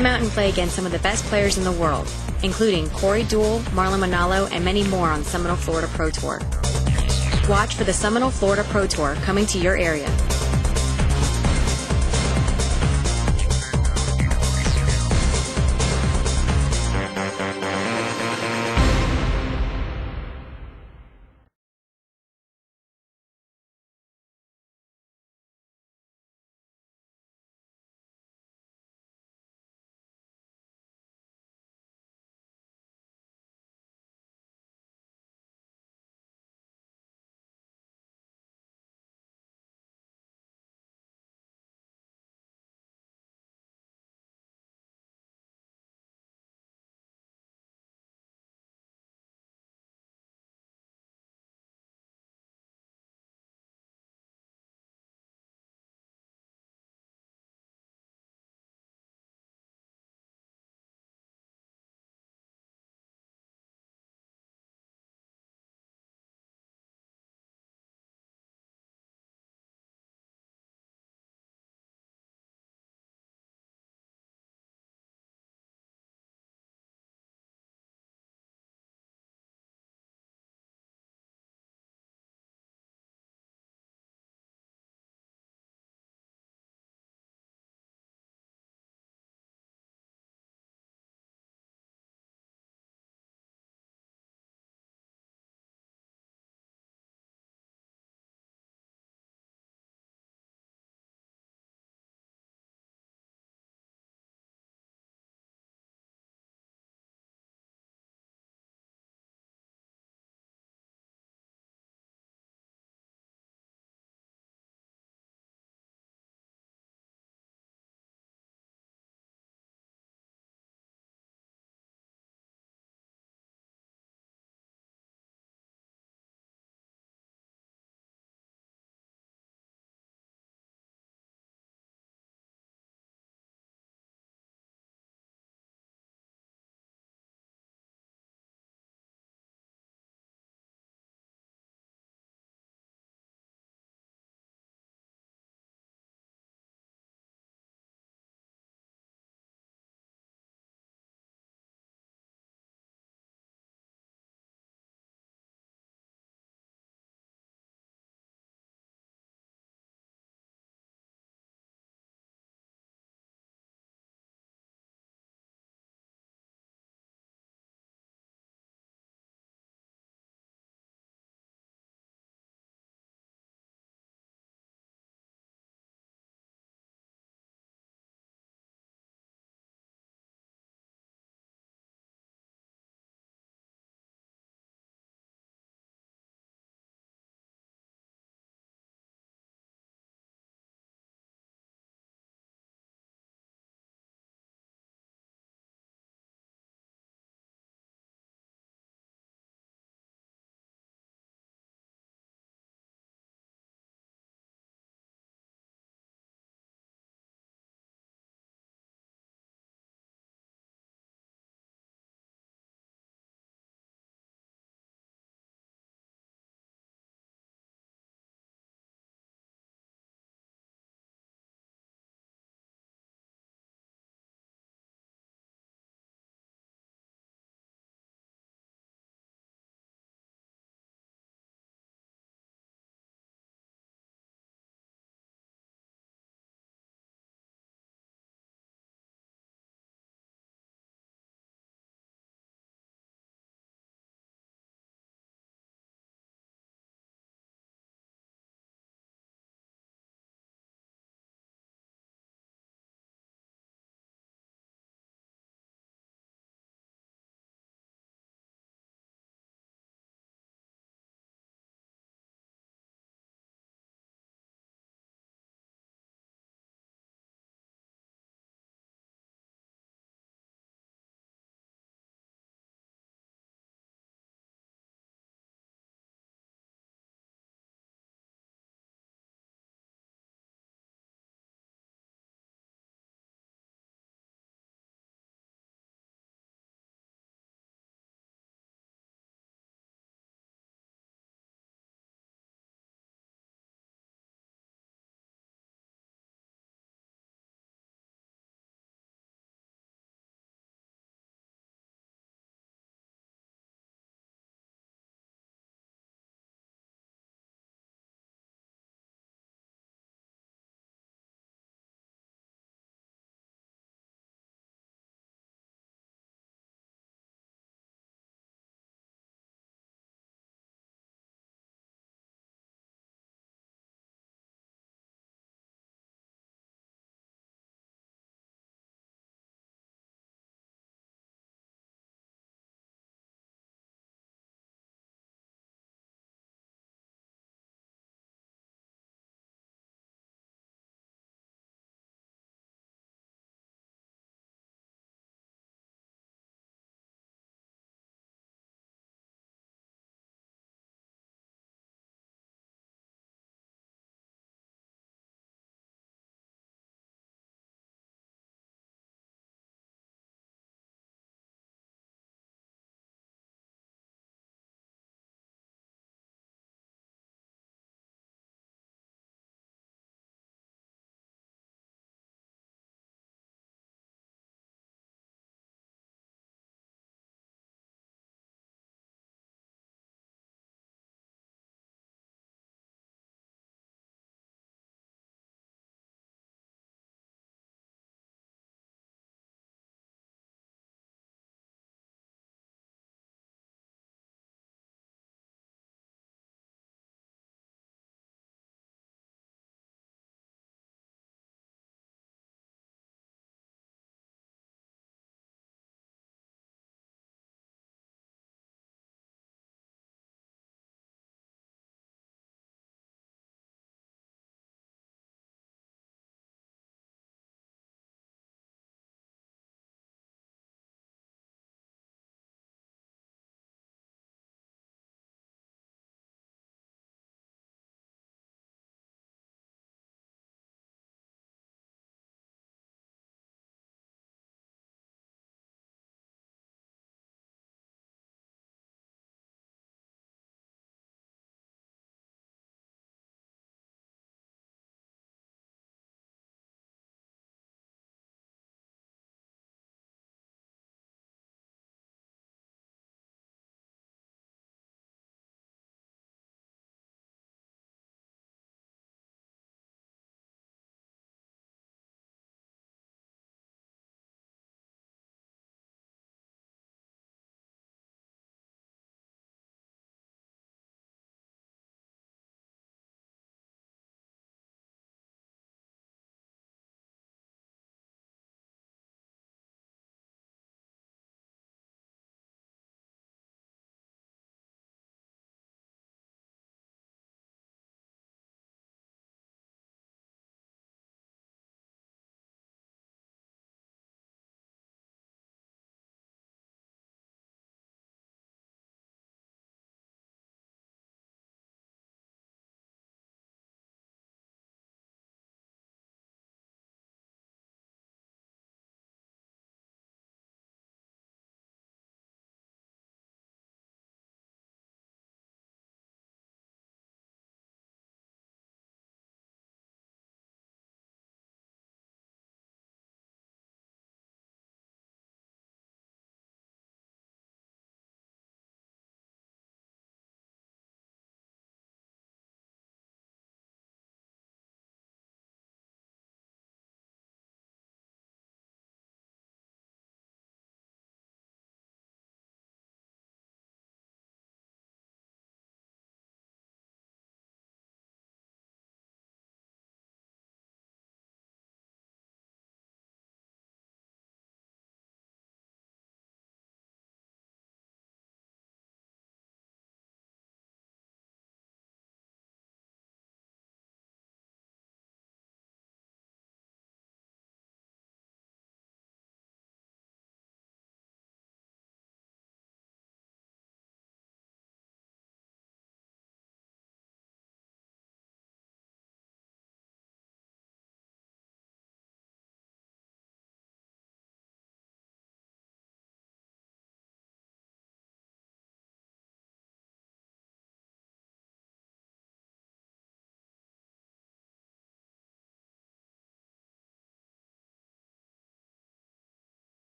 Come out and play against some of the best players in the world, including Corey Deuel, Marlon Manalo, and many more on Seminole Florida Pro Tour. Watch for the Seminole Florida Pro Tour coming to your area.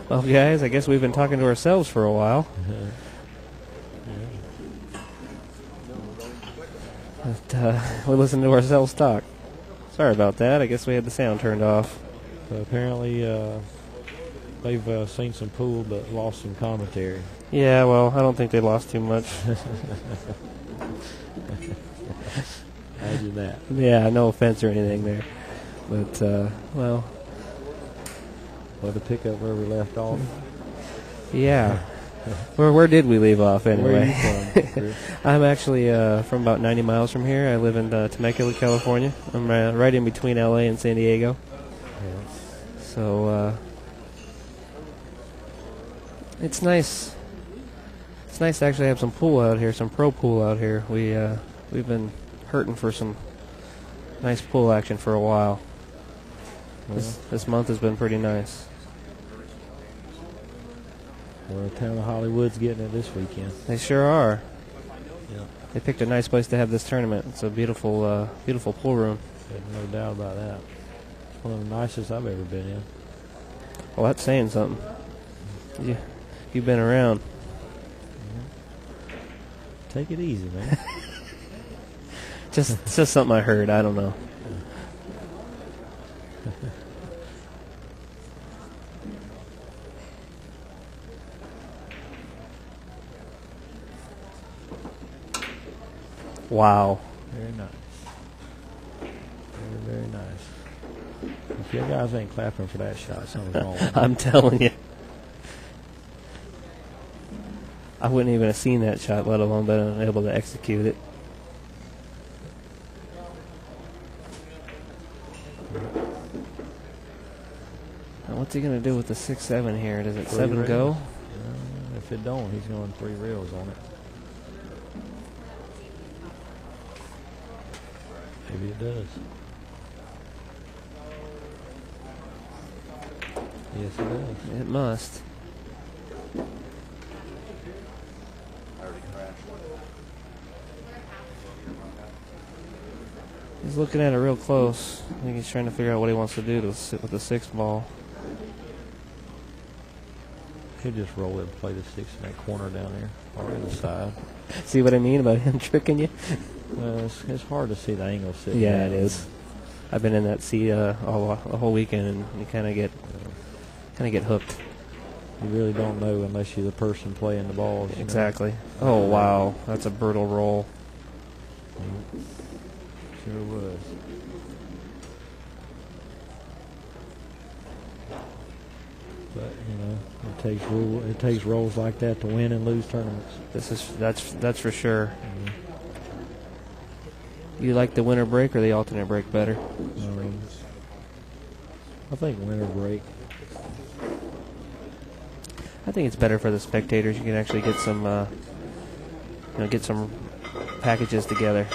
Well, guys, I guess we've been talking to ourselves for a while. But, we listened to ourselves talk. Sorry about that. I guess we had the sound turned off. So apparently, they've seen some pool but lost some commentary. Yeah, well, I don't think they lost too much. Imagine that. Yeah, no offense or anything there. But, well. Well, to pick up where we left off. Yeah. Where did we leave off anyway? Where are you from, Chris? I'm actually from about 90 miles from here. I live in Temecula, California. I'm right in between L.A. and San Diego. Yeah. So it's nice. It's nice to actually have some pool out here, some pro pool out here. We've been hurting for some nice pool action for a while. This month has been pretty nice. Well, the town of Hollywood's getting it this weekend. They sure are. Yeah. They picked a nice place to have this tournament. It's a beautiful, beautiful pool room. No doubt about that. It's one of the nicest I've ever been in. Well, that's saying something. You've been around. Take it easy, man. It's just something I heard. I don't know. Wow. Very nice. Very, very nice. If you guys ain't clapping for that shot, something's wrong with it. I'm telling you. I wouldn't even have seen that shot, let alone been able to execute it. Now what's he going to do with the 6-7 here? Does it 7 go? If it don't, he's going 3 reels on it. Maybe it does. Yes, it does. It must. He's looking at it real close. I think he's trying to figure out what he wants to do to sit with the 6 ball. He'll just roll it and play the 6 in that corner down there, or the other side. See what I mean about him tricking you? It's hard to see the angle sitting Yeah, down. it is. I've been in that seat a whole weekend, and you kind of get hooked. You really don't know unless you're the person playing the balls. Exactly. Oh wow, that's a brutal roll. Sure was. But it takes rolls like that to win and lose tournaments. That's for sure. You like the winter break or the alternate break better? I think winter break. I think it's better for the spectators. You can actually get some, get some packages together.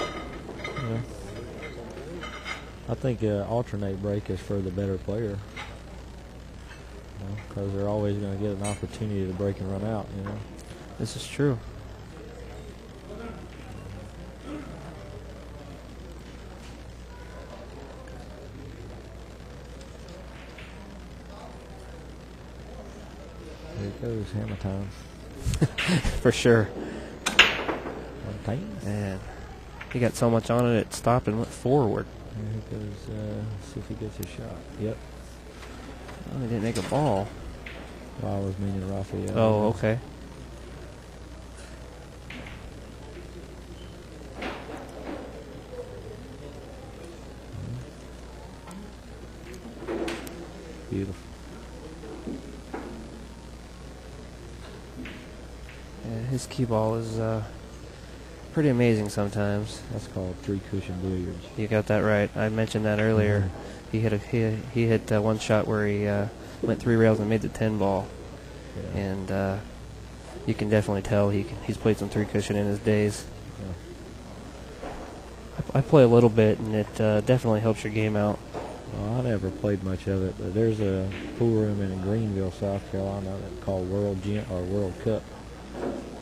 Yeah. I think alternate break is for the better player. Because they're always going to get an opportunity to break and run out. This is true. Here it goes, hammer time. For sure. Martinez. Man, he got so much on it, it stopped and went forward. Here he goes. See if he gets a shot. Yep. Oh, he didn't make a ball. Well, I was meaning Rafael. Oh, okay. Beautiful. Yeah, his cue ball is pretty amazing sometimes. That's called 3-cushion billiards. You got that right. I mentioned that earlier. Mm-hmm. He hit one shot where he went 3 rails and made the 10 ball, Yeah. and you can definitely tell he's played some 3-cushion in his days. Yeah. I play a little bit, and it definitely helps your game out. Well, I never played much of it, but there's a pool room in Greenville, South Carolina, that's called World Cup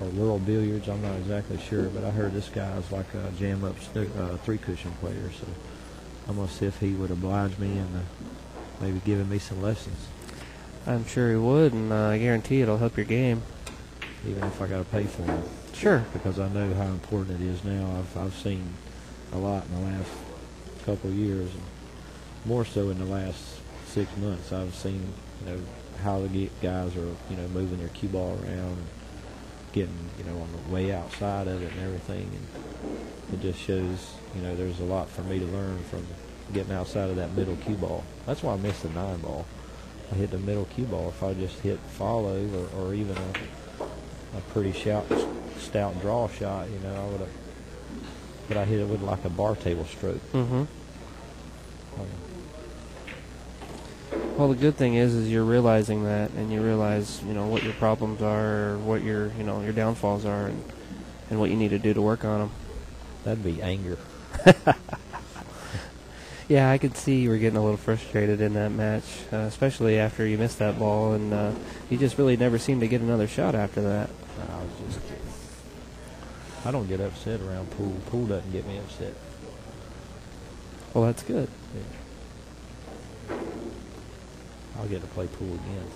or World Billiards. I'm not exactly sure, but I heard this guy is like a jam-up 3-cushion player, so I'm going to see if he would oblige me and maybe giving me some lessons. I'm sure he would, and I guarantee it'll help your game. Even if I got to pay for them. Sure. Because I know how important it is now. I've seen a lot in the last couple of years, and more so in the last 6 months. I've seen, how the guys are, moving their cue ball around and getting, on the way outside of it and everything. And it just shows, there's a lot for me to learn from getting outside of that middle cue ball. That's why I missed the 9 ball. I hit the middle cue ball. If I just hit follow or even a pretty stout draw shot, I would have. But I hit it with like a bar table stroke. Mm-hmm. Well, the good thing is you're realizing that, and you realize, what your problems are, or what your downfalls are, and what you need to do to work on them. That'd be anger. Yeah, I could see you were getting a little frustrated in that match, especially after you missed that ball, and you just really never seemed to get another shot after that. I was just kidding. I don't get upset around pool. Pool doesn't get me upset. Well, that's good. Yeah. I'll get to play pool again.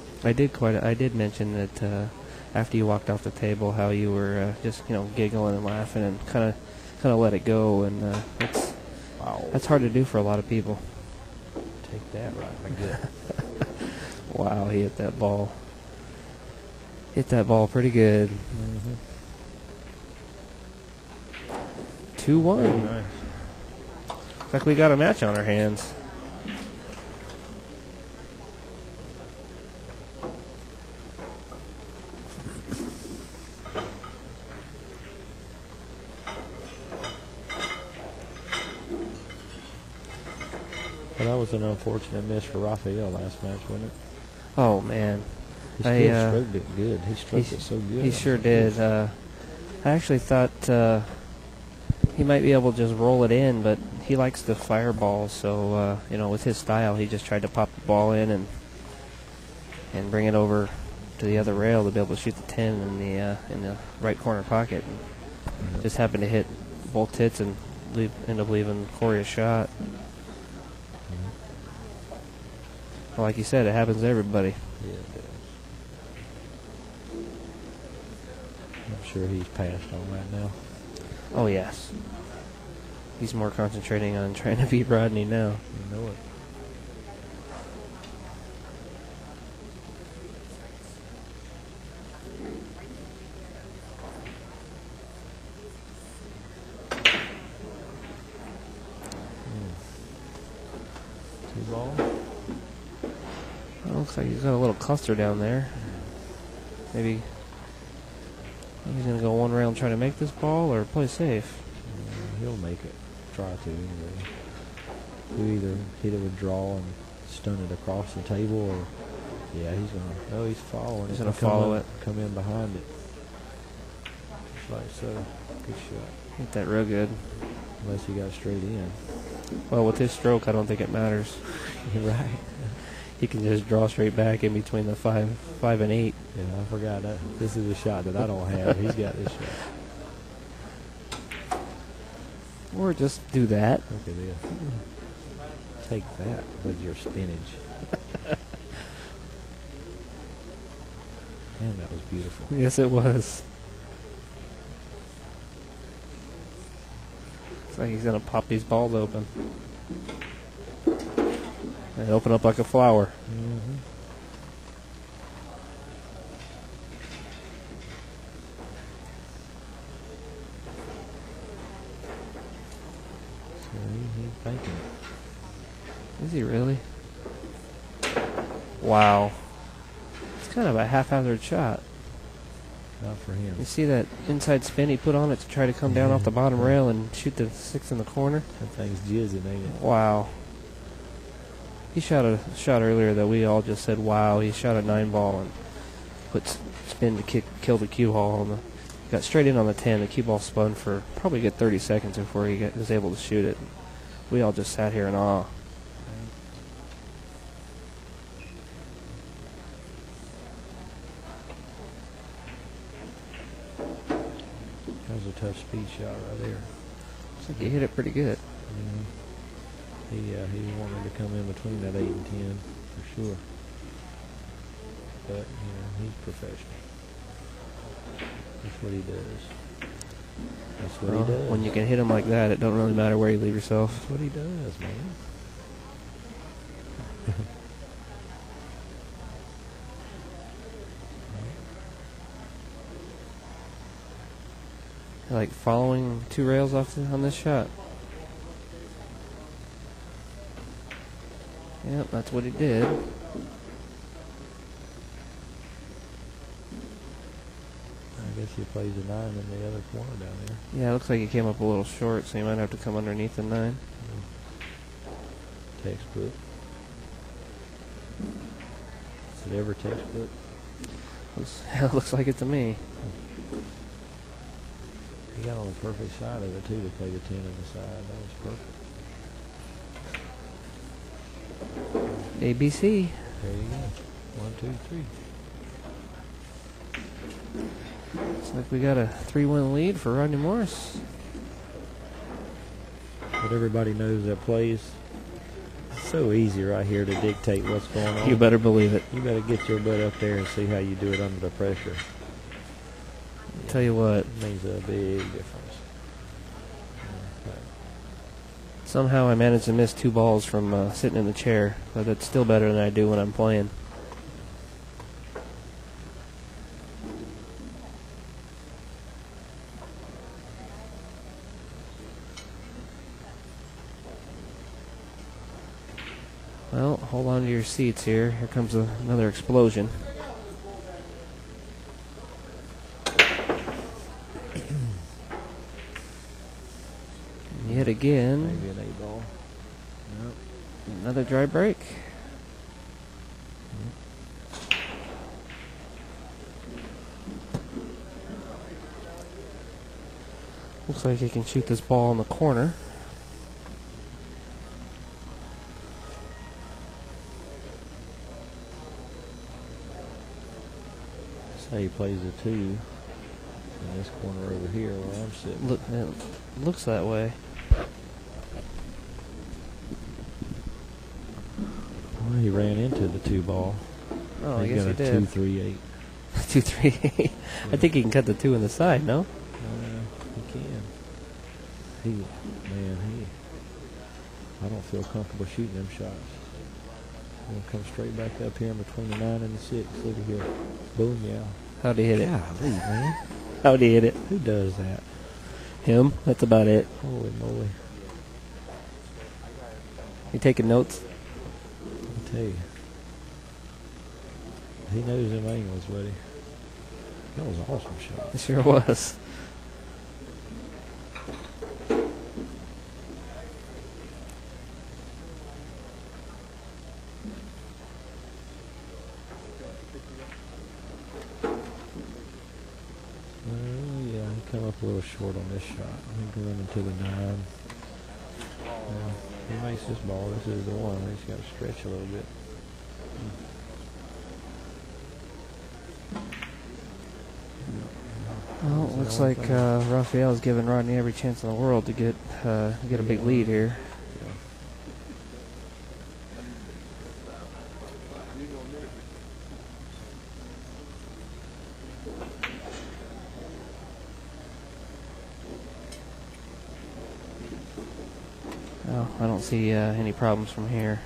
I did mention that after you walked off the table, how you were just giggling and laughing and kind of let it go, and that's hard to do for a lot of people. Take that right in the gut. Wow, he hit that ball. Hit that ball pretty good. Mm-hmm. 2-1. Nice. Looks like we got a match on our hands. Well, that was an unfortunate miss for Rafael last match, wasn't it? Oh, man. He still stroked it good. He stroked it so good. He sure did. I actually thought he might be able to just roll it in, but he likes the fireball, so, with his style, he just tried to pop the ball in and bring it over to the other rail to be able to shoot the 10 in the right corner pocket. And just happened to hit both hits and end up leaving Corey a shot. Well, like you said, it happens to everybody. Yeah, it does. I'm sure he's passed on that now. Oh, yes. He's more concentrating on trying to beat Rodney now. You know it. Two ball. Well, looks like he's got a little cluster down there. Maybe he's going to go one round trying to make this ball or play safe. He'll make it. Try to anyway. He'll either hit it with draw and stun it across the table, or he's gonna. Oh, he's following. He's gonna follow it. Come in behind it. Just like so. Good shot. Hit that real good. Unless he got straight in. Well, with his stroke, I don't think it matters. You're right. He can just draw straight back in between the 5 and 8. Yeah, I forgot that. This is a shot that I don't have. He's got this shot. Or just do that. Look at this. Take that with your spinach. Man, that was beautiful. Yes, it was. Looks like he's going to pop these balls open. And open up like a flower. Mm-hmm. So he's thinking. Is he really? Wow. It's kind of a haphazard shot. Not for him. You see that inside spin he put on it to try to come down off the bottom rail and shoot the 6 in the corner? That thing's jizzing, ain't it? Wow. He shot a shot earlier that we all just said, wow. He shot a 9 ball and put spin to kill the cue ball. And got straight in on the 10. The cue ball spun for probably a good 30 seconds before he was able to shoot it. We all just sat here in awe. That was a tough speed shot right there. Looks like he hit it pretty good. He wanted to come in between that 8 and 10 for sure. but he's professional. That's what he does. That's what he does. When you can hit him like that, it don't really matter where you leave yourself. That's what he does, man. Like following 2 rails off on this shot. Yep, that's what he did. I guess he plays a 9 in the other corner down there. Yeah, it looks like he came up a little short, so he might have to come underneath the 9. Textbook. Is it ever textbook? Looks like it to me. He got on the perfect side of it, too, to play the 10 on the side. That was perfect. ABC. There you go. 1, 2, 3. Looks like we got a 3-1 lead for Rodney Morris. But everybody knows that plays. It's so easy right here to dictate what's going on. You better believe it. You better get your butt up there and see how you do it under the pressure. Tell you what. It makes a big difference. Somehow I managed to miss 2 balls from sitting in the chair, but that's still better than I do when I'm playing. Well, hold on to your seats here. Here comes another explosion. Yet again. Maybe an 8-ball. Nope. Another dry break. Looks like he can shoot this ball in the corner. Say he plays a 2 in this corner over here where I'm sitting. It looks that way. Well, he ran into the 2 ball. Oh, I He's guess got he a did. 2-3-8. 2-3-8. I think he can cut the 2 in the side, no? He can. I don't feel comfortable shooting them shots. I'm going to come straight back up here in between the 9 and the 6. Look at here. Boom, yeah. How'd he hit it? Golly, man. How'd he hit it? Who does that? Him. That's about it. Holy moly. You taking notes? I tell you. He knows them angles, buddy. That was an awesome shot. It sure was. Yeah, he come up a little short on this shot. He going into the 9. He makes this ball. This is the one. He's got to stretch a little bit. Well, it looks like Rafael's giving Rodney every chance in the world to get a big lead here. Well, I don't see any problems from here.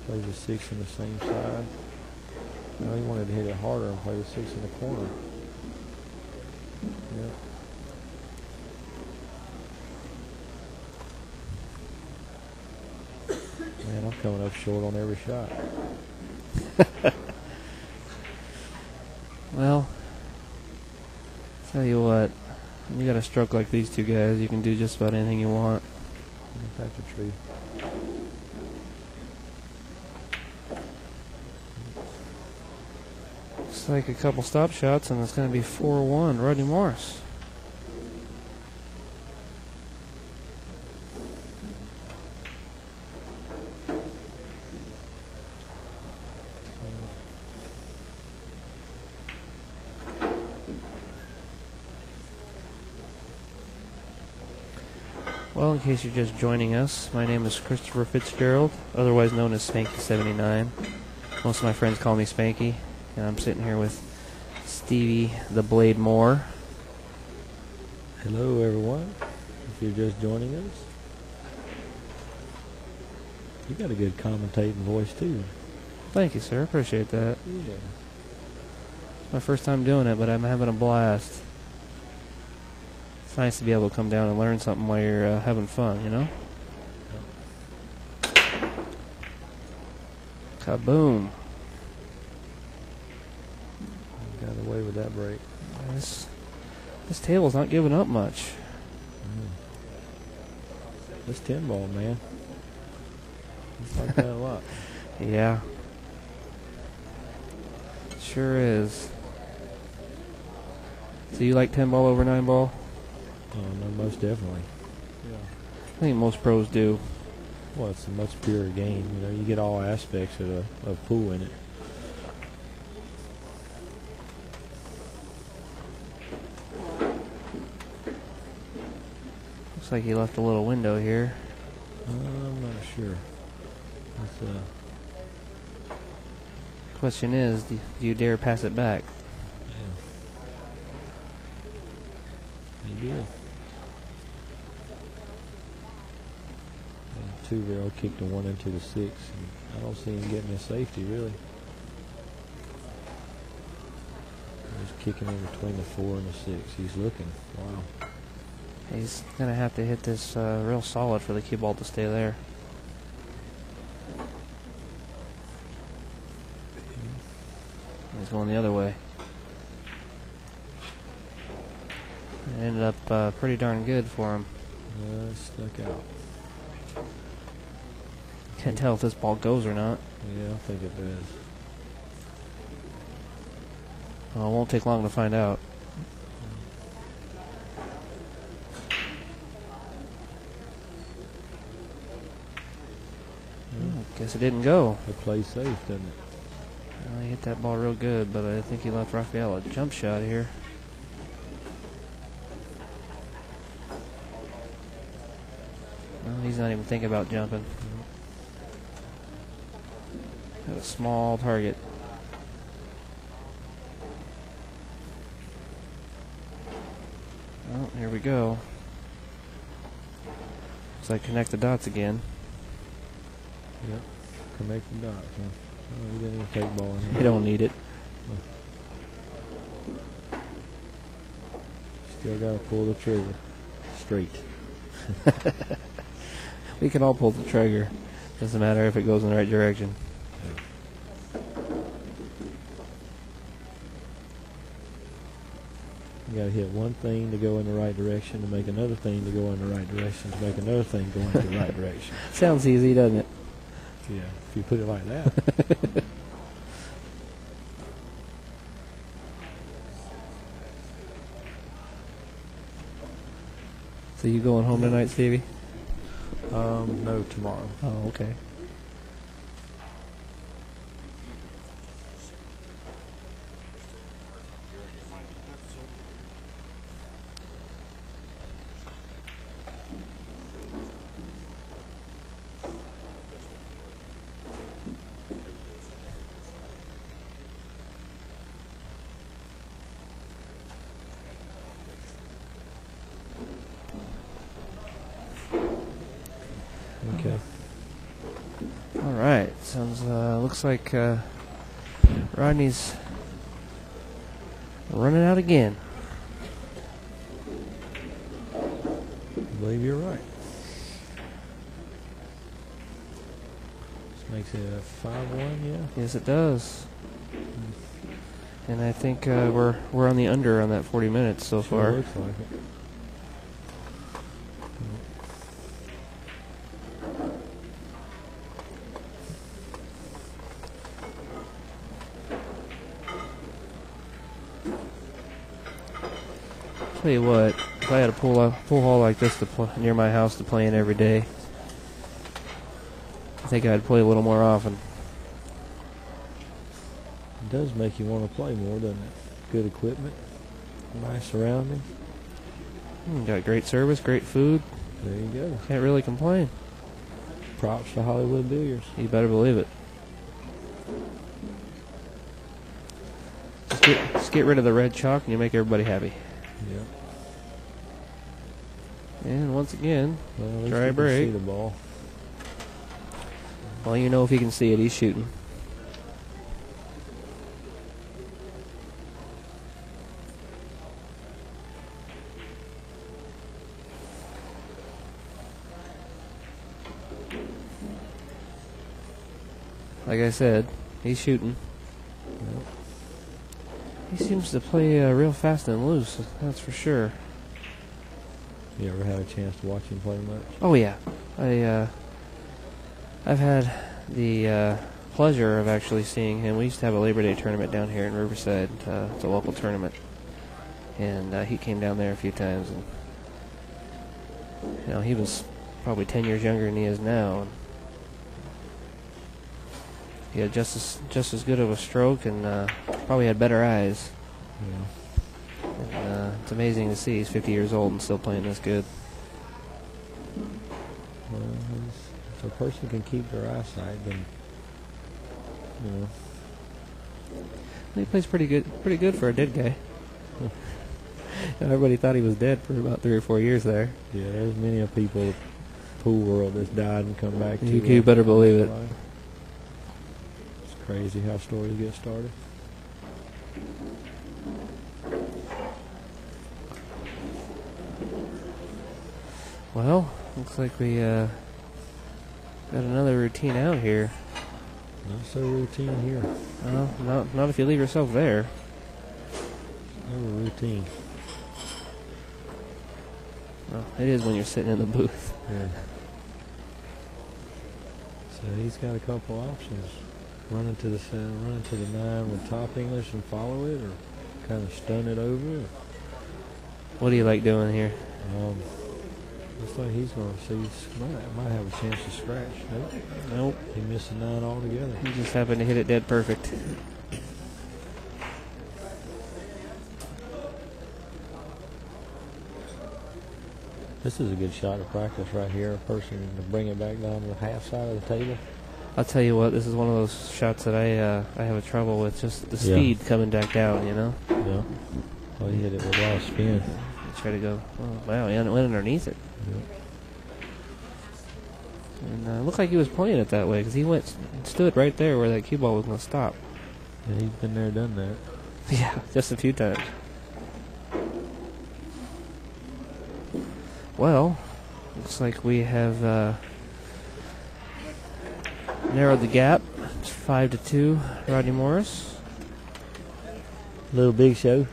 Plays a 6 on the same side. No, he wanted to hit it harder and play the 6 in the corner. Yep. Man, I'm coming up short on every shot. Well, tell you what, you got a stroke like these 2 guys, you can do just about anything you want. That's a tree. Looks like a couple stop shots, and it's going to be 4-1, Rodney Morris. Well, in case you're just joining us, my name is Christopher Fitzgerald, otherwise known as Spanky79. Most of my friends call me Spanky, and I'm sitting here with Stevie the Blade Moore. Hello, everyone. If you're just joining us, you got a good commentating voice too. Thank you, sir. Appreciate that. Yeah. My first time doing it, but I'm having a blast. It's nice to be able to come down and learn something while you're having fun, you know? Kaboom. Got away with that break. This table's not giving up much. This 10 ball, man. It's like that a lot. Yeah. Sure is. So you like 10 ball over 9 ball? Oh, no, most definitely. Yeah. I think most pros do. Well, it's a much purer game. You know, you get all aspects of pool in it. Looks like he left a little window here. I'm not sure. It's, Question is, do you dare pass it back? yeah. He did. Two-barrel kicked the 1 into the 6. And I don't see him getting a safety, really. He's kicking in between the 4 and the 6. He's looking. Wow. He's going to have to hit this real solid for the cue ball to stay there. He's going the other way. It ended up pretty darn good for him. It stuck out. Can't tell if this ball goes or not. Yeah, I think it does. Well, it won't take long to find out. Guess it didn't go. It plays safe, doesn't it? Well, he hit that ball real good, but I think he left Rafael a jump shot here. Well, he's not even thinking about jumping. Got a small target. Well, here we go. Looks like connect the dots again. Yep. Connect the dots, huh? Oh, you didn't even take ball in here. You don't need it. Still got to pull the trigger straight. We can all pull the trigger. Doesn't matter if it goes in the right direction. You got to hit one thing to go in the right direction, to make another thing to go in the right direction, to make another thing go in the right direction. Sounds easy, doesn't it? Yeah, if you put it like that. So you going home tonight, Stevie? No, tomorrow. Oh, okay. Okay. All right. Sounds looks like Rodney's running out again. I believe you're right. This makes it a 5-1, yeah? Yes, it does. And I think we're on the under on that 40 minutes so Sure far. looks like it. Tell you what, if I had a pool hall like this near my house to play in every day, I think I'd play a little more often. It does make you want to play more, doesn't it? Good equipment, nice surroundings. Got great service, great food. There you go. Can't really complain. Props to Hollywood Billiards. You better believe it. Just get rid of the red chalk and you make everybody happy. Yep. And once again, Well, try break. See the ball. Well, you know if he can see it, he's shooting. Like I said, he's shooting. Yep. He seems to play real fast and loose, that's for sure. You ever had a chance to watch him play much? Oh yeah, I've had the pleasure of actually seeing him. We used to have a Labor Day tournament down here in Riverside. It's a local tournament, and he came down there a few times. And you know, he was probably 10 years younger than he is now. And he had just as good of a stroke, and probably had better eyes. Yeah. And, it's amazing to see he's 50 years old and still playing this good. Well, if a person can keep their eyesight, then you know. He plays pretty good for a dead guy. Everybody thought he was dead for about 3 or 4 years there. Yeah, there's many of people in the pool world that's died and come back to You better believe it. life. It's crazy how stories get started. Well, looks like we got another routine out here. Not so routine here. Well, not if you leave yourself there. Never routine. Well, it is when you're sitting in the booth. Yeah. So he's got a couple options: run into the 9 with top English and follow it, or kind of stun it over. What do you like doing here? Looks like he's going to see. Might have a chance to scratch. Nope. He missed a 9 altogether. He just happened to hit it dead perfect. This is a good shot to practice right here. A person to bring it back down to the half side of the table. I'll tell you what, this is one of those shots that I have a trouble with, just the speed coming back down, you know? Yeah. Oh, he hit it with a lot of spin. Try to go, oh, wow, he went underneath it. Yeah. And it looked like he was playing it that way, because he stood right there where that cue ball was going to stop. Yeah, he's been there, done that. Yeah, just a few times. Well, looks like we have narrowed the gap. It's 5-2, Rodney Morris. Little Big Show.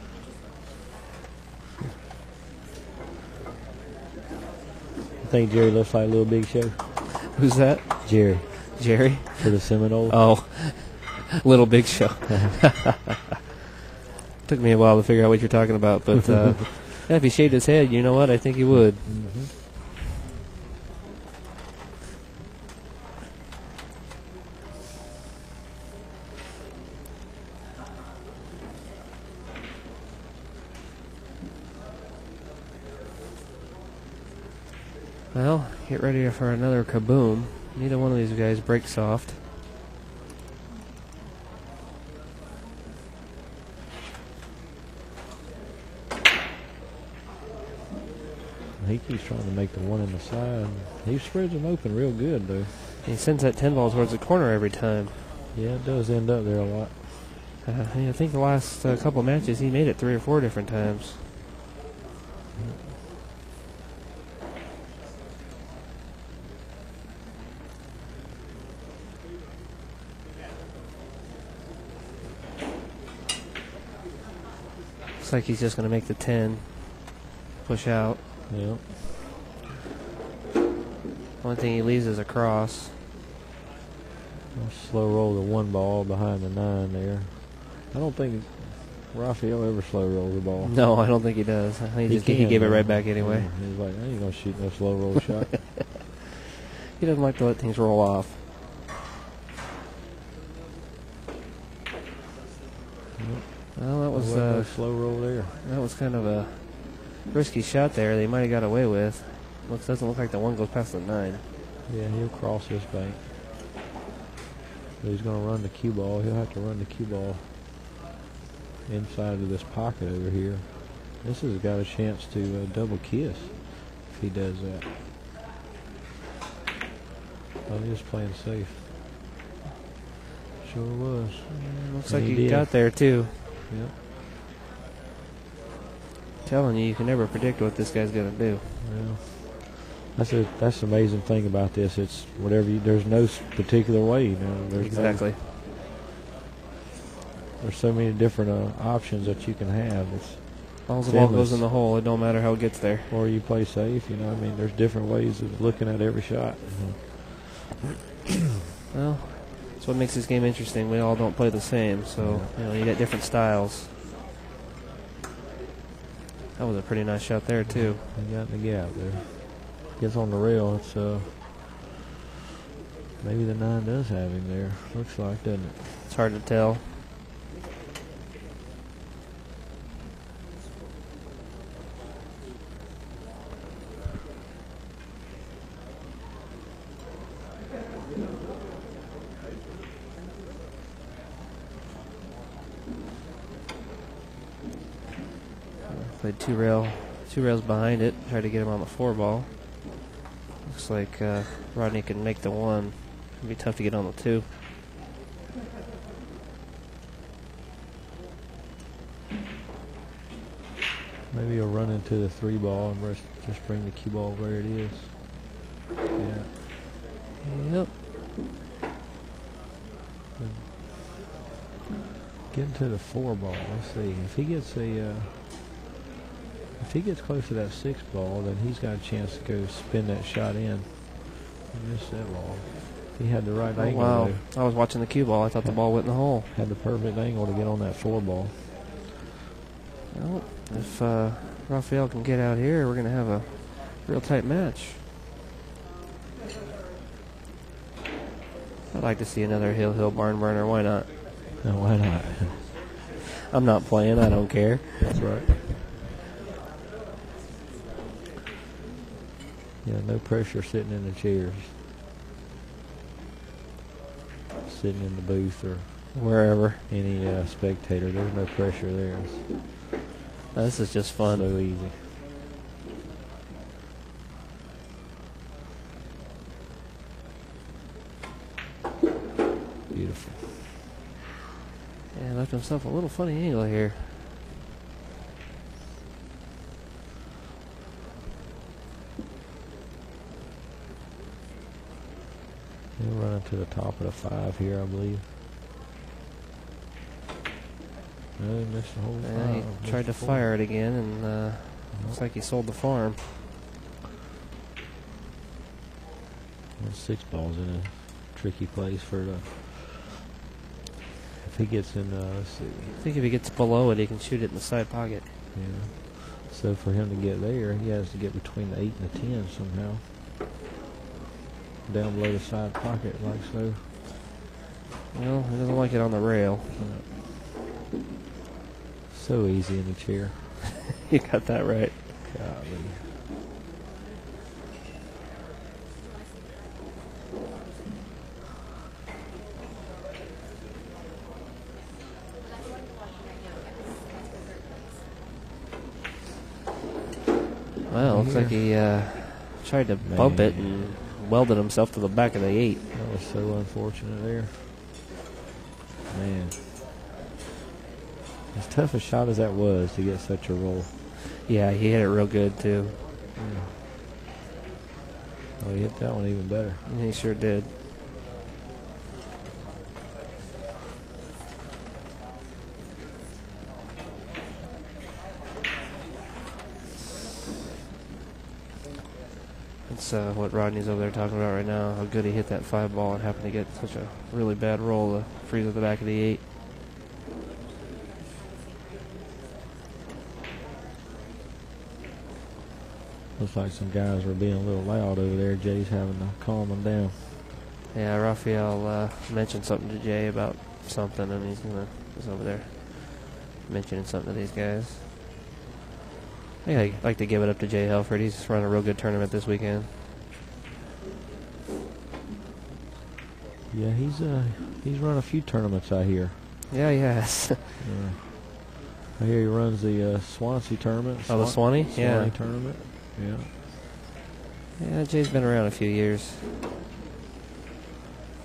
I think Jerry looks like Little Big Show. Who's that? Jerry. Jerry? For the Seminoles. Oh, Little Big Show. Took me a while to figure out what you're talking about, but yeah, if he shaved his head, you know what? I think he would. Mm-hmm. Well, get ready for another kaboom. Neither one of these guys break soft. He keeps trying to make the one in the side. He spreads them open real good, though. He sends that 10 ball towards the corner every time. Yeah, it does end up there a lot. I think the last couple matches he made it 3 or 4 different times. Looks like he's just going to make the 10, push out. Yeah. Only thing he leaves is a cross. Slow roll the 1 ball behind the 9 there. I don't think Rafael ever slow rolls the ball. No, I don't think he does. He gave it right back anyway. Yeah, he's like, I ain't going to shoot no slow roll shot. He doesn't like to let things roll off. Well, that was no slow roll there. that was kind of a risky shot there. They might have got away with. Doesn't look like the one goes past the 9. Yeah, he'll cross this bank. So he's going to run the cue ball. He'll have to run the cue ball inside of this pocket over here. This has got a chance to double kiss if he does that. Oh, he was playing safe. Sure was. Looks like he got there too. Yep. Telling you can never predict what this guy's gonna do. Well, that's the amazing thing about this. It's whatever there's no particular way. There's exactly. There's so many different options that you can have. As long as the ball goes in the hole, it don't matter how it gets there. Or you play safe. There's different ways of looking at every shot. Well, that's what makes this game interesting. We all don't play the same, so you got different styles. That was a pretty nice shot there too. He got in the gap there. Gets on the rail. It's maybe the 9 does have him there. Looks like, doesn't it? It's hard to tell. Played two rails behind it. Tried to get him on the 4 ball. Looks like Rodney can make the 1. It'll be tough to get on the 2. Maybe he'll run into the 3 ball and just bring the cue ball where it is. Yeah. Yep. Getting to the 4 ball. Let's see. If he gets close to that 6 ball, then he's got a chance to go spin that shot in. He missed that ball. He had the right angle. Wow. I was watching the cue ball. I thought the ball went in the hole. Had the perfect angle to get on that 4 ball. Well, if Rafael can get out here, we're going to have a real tight match. I'd like to see another hill barn burner. Why not? No, why not? I'm not playing. I don't care. That's right. Yeah, no pressure sitting in the chairs. Sitting in the booth or wherever. Any spectator. There's no pressure there. This is just fun. So easy. Beautiful. Yeah, left himself a little funny angle here. He'll run to the top of the 5 here, I believe. No, he missed the whole 5. He tried to fire it again, and looks like he sold the farm. Well, 6 balls in a tricky place for the. If he gets in, let's see. I think if he gets below it, he can shoot it in the side pocket. Yeah. So for him to get there, he has to get between the 8 and the 10 somehow. Down below the side pocket, like so. Well, he doesn't like it on the rail. So easy in the chair. You got that right. Golly. Well, looks like he tried to bump it and welded himself to the back of the 8. That was so unfortunate there. Man. As tough a shot as that was to get such a roll. Yeah, he hit it real good, too. Yeah. Oh, he hit that one even better. He sure did. That's what Rodney's over there talking about right now, how good he hit that 5 ball and happened to get such a really bad roll to freeze at the back of the 8. Looks like some guys were being a little loud over there. Jay's having to calm them down. Yeah, Rafael mentioned something to Jay about something, and he's over there mentioning something to these guys. I like to give it up to Jay Helford. He's run a real good tournament this weekend. Yeah, he's run a few tournaments, I hear. Yeah, he has. I hear he runs the Swansea tournament. Oh, the Swanee? Yeah. Swanee tournament. Yeah. Yeah, Jay's been around a few years.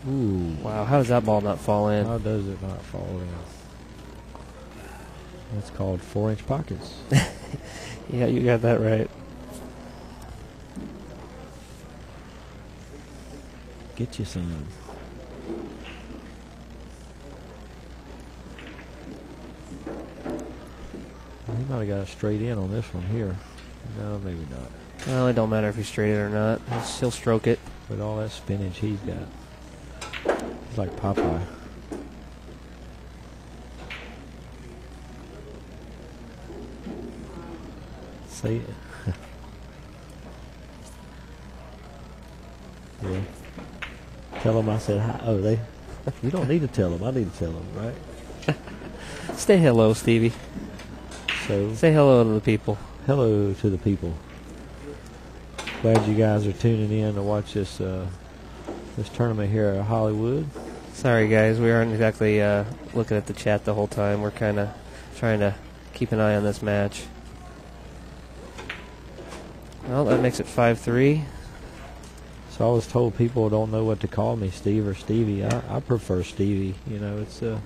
Ooh. Wow, how does that ball not fall in? How does it not fall in? That's called 4-inch pockets. Yeah, you got that right. Get you some. He might have got it straight in on this one here. No, maybe not. Well, it don't matter if he's straight it or not. He'll stroke it. With all that spinach he's got. He's like Popeye. See it? Yeah. Tell them I said hi. Oh, they. You don't need to tell them. I need to tell them, right? Say hello, Stevie. So say hello to the people. Hello to the people. Glad you guys are tuning in to watch this this tournament here at Hollywood. Sorry, guys, we aren't exactly looking at the chat the whole time. We're kind of trying to keep an eye on this match. Well, that makes it 5-3. So I was told people don't know what to call me, Steve or Stevie. I prefer Stevie. You know, it's Is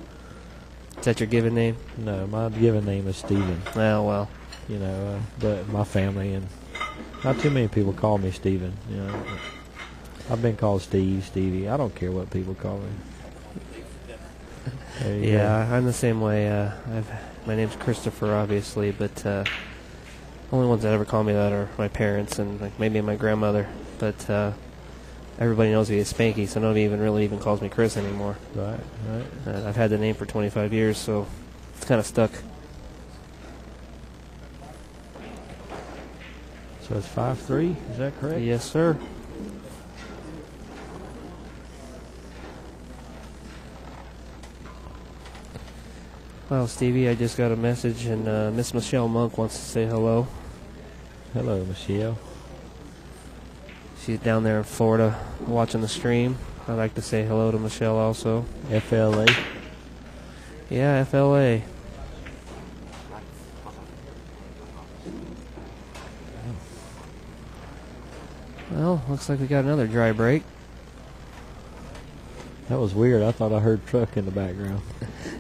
that your given name? No, my given name is Steven. Oh, well. You know, but my family and not too many people call me Steven. You know, I've been called Steve, Stevie. I don't care what people call me. Yeah, I'm the same way. My name's Christopher, obviously, but only ones that ever call me that are my parents and like maybe my grandmother. But everybody knows me as Spanky, so nobody even calls me Chris anymore. Right, right. I've had the name for 25 years, so it's kind of stuck. So it's 5-3, is that correct? Yes, sir. Well, Stevie, I just got a message, and Miss Michelle Monk wants to say hello. Hello, Michelle. She's down there in Florida watching the stream. I'd like to say hello to Michelle also. FLA. Yeah, FLA. Well, looks like we got another dry break. That was weird. I thought I heard truck in the background.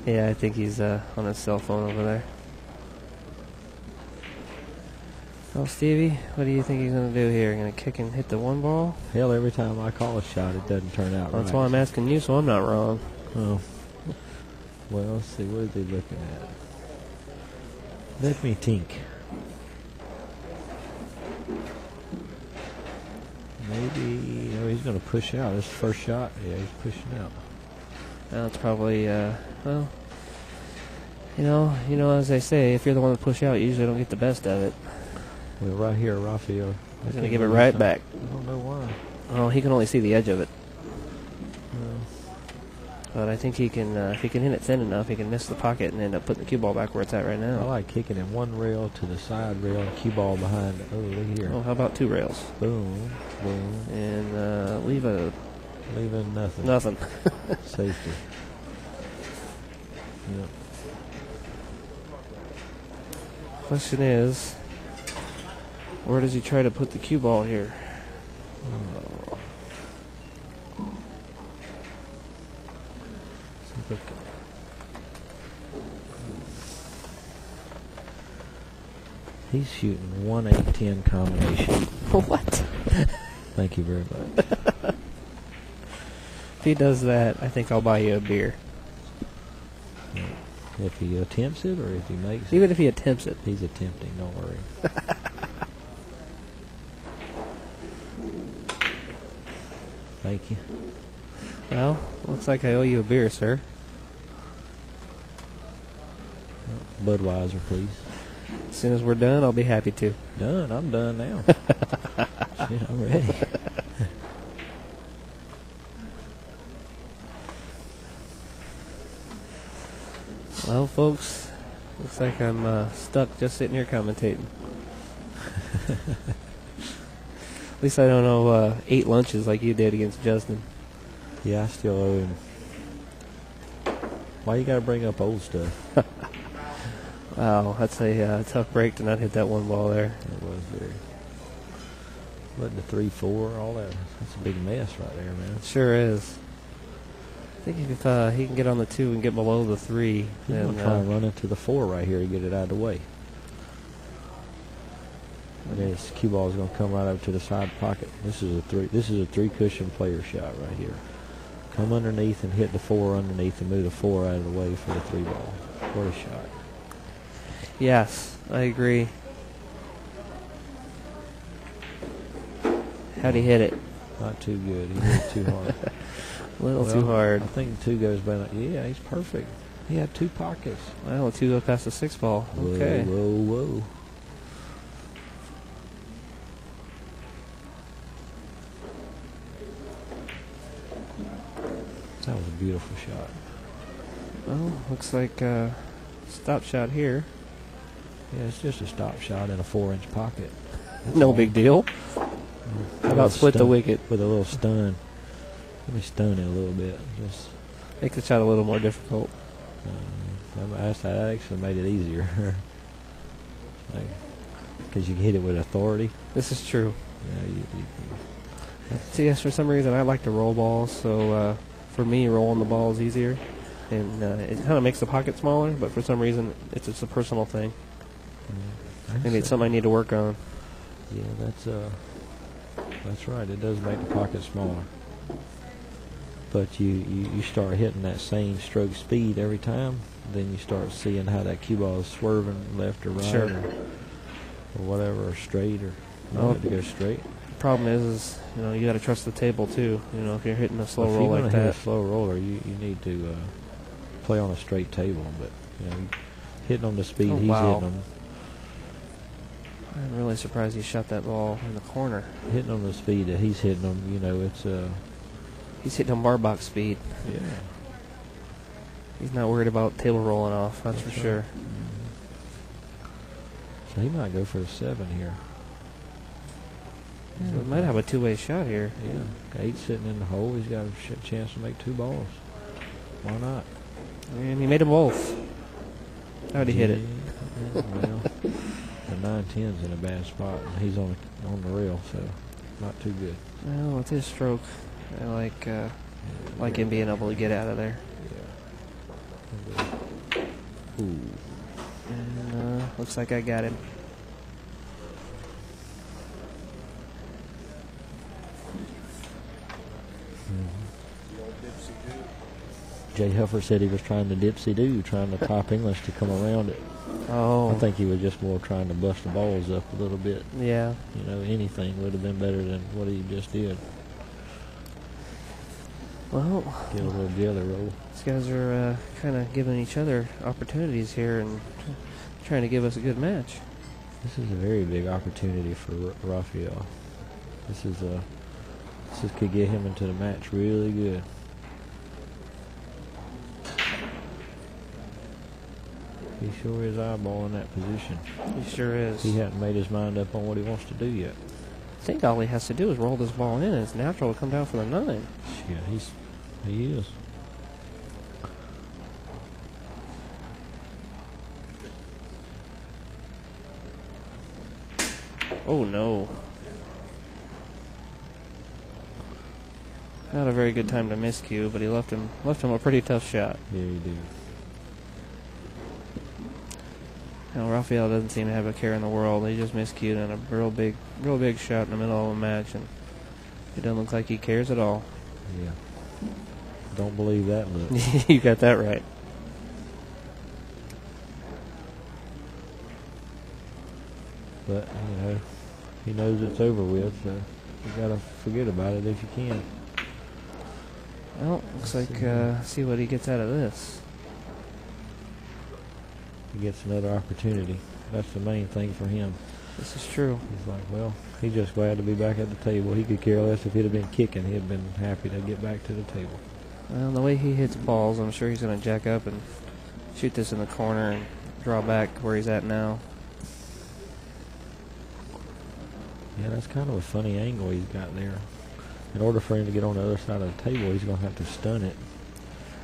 Yeah, I think he's on his cell phone over there. Well, Stevie, what do you think he's going to do here? Going to kick and hit the one ball? Hell, every time I call a shot, it doesn't turn out right. That's why I'm asking you, so I'm not wrong. Oh. Well, let's see. What is he looking at? Let me think. Maybe, he's going to push out. This is the first shot. Yeah, he's pushing out. That's probably, well, you know, as they say, if you're the one to push out, you usually don't get the best of it. Well, right here, Rafael. He's going to give it right back. I don't know why. Oh, he can only see the edge of it. But I think he can, if he can hit it thin enough, he can miss the pocket and end up putting the cue ball back where it's at right now. I like kicking in one rail to the side rail and cue ball behind. Oh, look here. Oh, how about two rails? Boom, boom. And leaving nothing. Nothing. Safety. Yep. Question is, where does he try to put the cue ball here? He's shooting 1-8-10 combination. What? Thank you very much. If he does that, I think I'll buy you a beer. If he attempts it or if he makes it? Even if he attempts it. He's attempting, don't worry. Thank you. Well, looks like I owe you a beer, sir. Budweiser, please. As soon as we're done, I'll be happy to. Done. I'm done now. Shit, I'm ready. Well, folks, looks like I'm stuck just sitting here commentating. At least I don't know 8 lunches like you did against Justin. Yeah, I still owe him. Why you gotta bring up old stuff? Wow, that's a tough break to not hit that one ball there. It was very. Letting the 3-4, all that. That's a big mess right there, man. It sure is. I think if he can get on the 2 and get below the 3, He's then gonna try and run into the 4 right here to get it out of the way. And then his cue ball is gonna come right up to the side pocket. This is a 3. This is a 3 cushion player shot right here. Come underneath and hit the 4 underneath and move the 4 out of the way for the 3 ball. What a shot! yes, I agree. How'd he hit it? Not too good. He hit it too hard. A little too hard. I think the 2 goes by. Yeah, he's perfect. He had 2 pockets. Well, the 2 goes past the 6 ball. Whoa, Okay. whoa. That was a beautiful shot. Well, looks like stop shot here. Yeah, it's just a stop shot in a 4-inch pocket. No big deal. How about split the wicket? With a little stun. Let me stun it a little bit. Just Make the shot a little more difficult. that actually made it easier. Because you can hit it with authority. This is true. Yeah, See, yes, for some reason I like to roll balls, so for me, rolling the ball is easier. And it kind of makes the pocket smaller, but for some reason, it's just a personal thing. Maybe it's something I need to work on. Yeah, that's right. It does make the pocket smaller. But you start hitting that same stroke speed every time, then you start seeing how that cue ball is swerving left or right, Sure. or whatever, or straight, or you Oh. have to go straight. The problem is you got to trust the table too. If you're hitting a slow If roll you're like gonna hit that. a slow roller, you need to play on a straight table. But hitting on the speed Oh, he's wow. hitting them. I'm really surprised he shot that ball in the corner. Hitting on the speed that he's hitting them, it's He's hitting on bar box speed. yeah. He's not worried about table rolling off, that's for sure. So he might go for a 7 here. Yeah, we might have a two-way shot here. Yeah, 8 sitting in the hole. He's got a chance to make 2 balls. Why not? And he made them both. How'd he hit it? Yeah, well, the 9-10's in a bad spot. And he's on the rail, so not too good. Well, with his stroke, I like him being able to get out of there. Yeah. Ooh. And looks like I got him. Jay Huffer said he was trying to dipsy-do, trying to top English to come around it. Oh. I think he was just more trying to bust the balls up a little bit. Yeah. Anything would have been better than what he just did. Well, Get a little jelly roll. these guys are kind of giving each other opportunities here and trying to give us a good match. This is a very big opportunity for Rafael. This could get him into the match really good. He sure is eyeballing that position. He sure is. He hasn't made his mind up on what he wants to do yet. I think all he has to do is roll this ball in, and it's natural to come down for the 9. Yeah, he is. Oh no. Not a very good time to miscue, but he left him a pretty tough shot. Yeah, he did. Now Rafael doesn't seem to have a care in the world. He just miscued on a real big shot in the middle of a match, and it doesn't look like he cares at all. Yeah. Don't believe that look. You got that right. But, he knows it's over with, so you got to forget about it if you can. Well, looks like see what he gets out of this. He gets another opportunity. That's the main thing for him. This is true. He's like, well, he's just glad to be back at the table. He could care less if he'd have been kicking. He'd have been happy to get back to the table. Well, the way he hits balls, I'm sure he's going to jack up and shoot this in the corner and draw back where he's at now. Yeah, that's kind of a funny angle he's got there. In order for him to get on the other side of the table, he's going to have to stun it.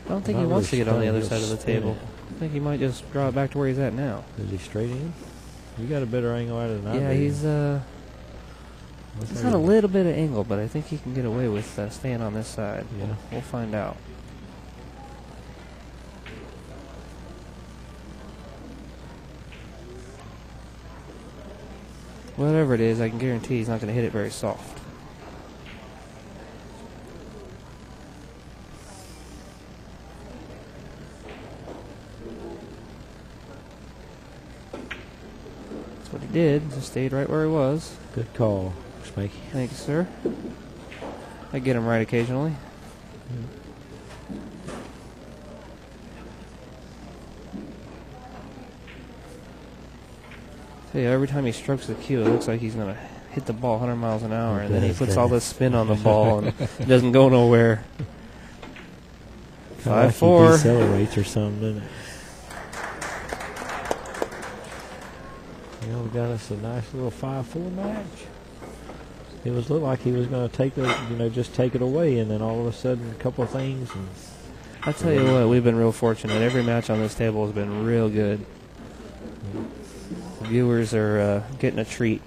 I don't think he wants to get on the other side of the table. I think he might just draw it back to where he's at now. Is he straight in? You got a better angle at it than I do. Yeah, he's got a little bit of angle, but I think he can get away with staying on this side. Yeah. We'll find out. Whatever it is, I can guarantee he's not going to hit it very soft. That's what he did. Just stayed right where he was. Good call, Spanky. Thank you, sir. I get him right occasionally. Yeah, every time he strokes the cue, it looks like he's going to hit the ball 100 miles an hour, and then he puts all this spin on the ball, and it doesn't go nowhere. 5-4. He decelerates or something, doesn't it? You know, we got us a nice little 5-4 match. It was looked like he was going to take the, just take it away, and then all of a sudden, a couple of things. And I tell you what, we've been real fortunate. Every match on this table has been real good. The viewers are getting a treat.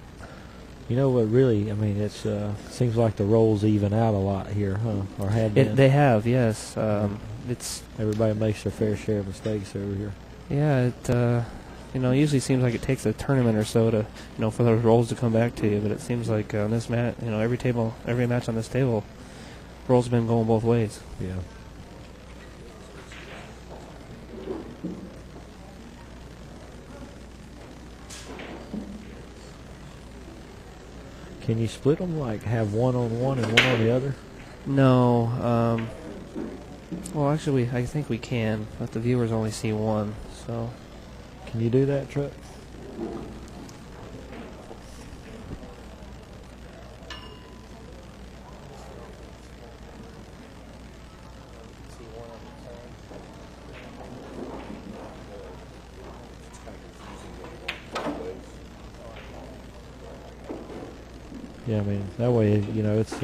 You know what? Really, I mean, it seems like the rolls even out a lot here, huh? Or have been. They have, yes. It's everybody makes their fair share of mistakes over here. Yeah, it usually seems like it takes a tournament or so to for those rolls to come back to you. But it seems like on this match, every match on this table, rolls have been going both ways. Yeah. Can you split them, like have one on one and one on the other? No. Well, actually, I think we can, but the viewers only see one. So, can you do that, Truck? Yeah, I mean, that way, it's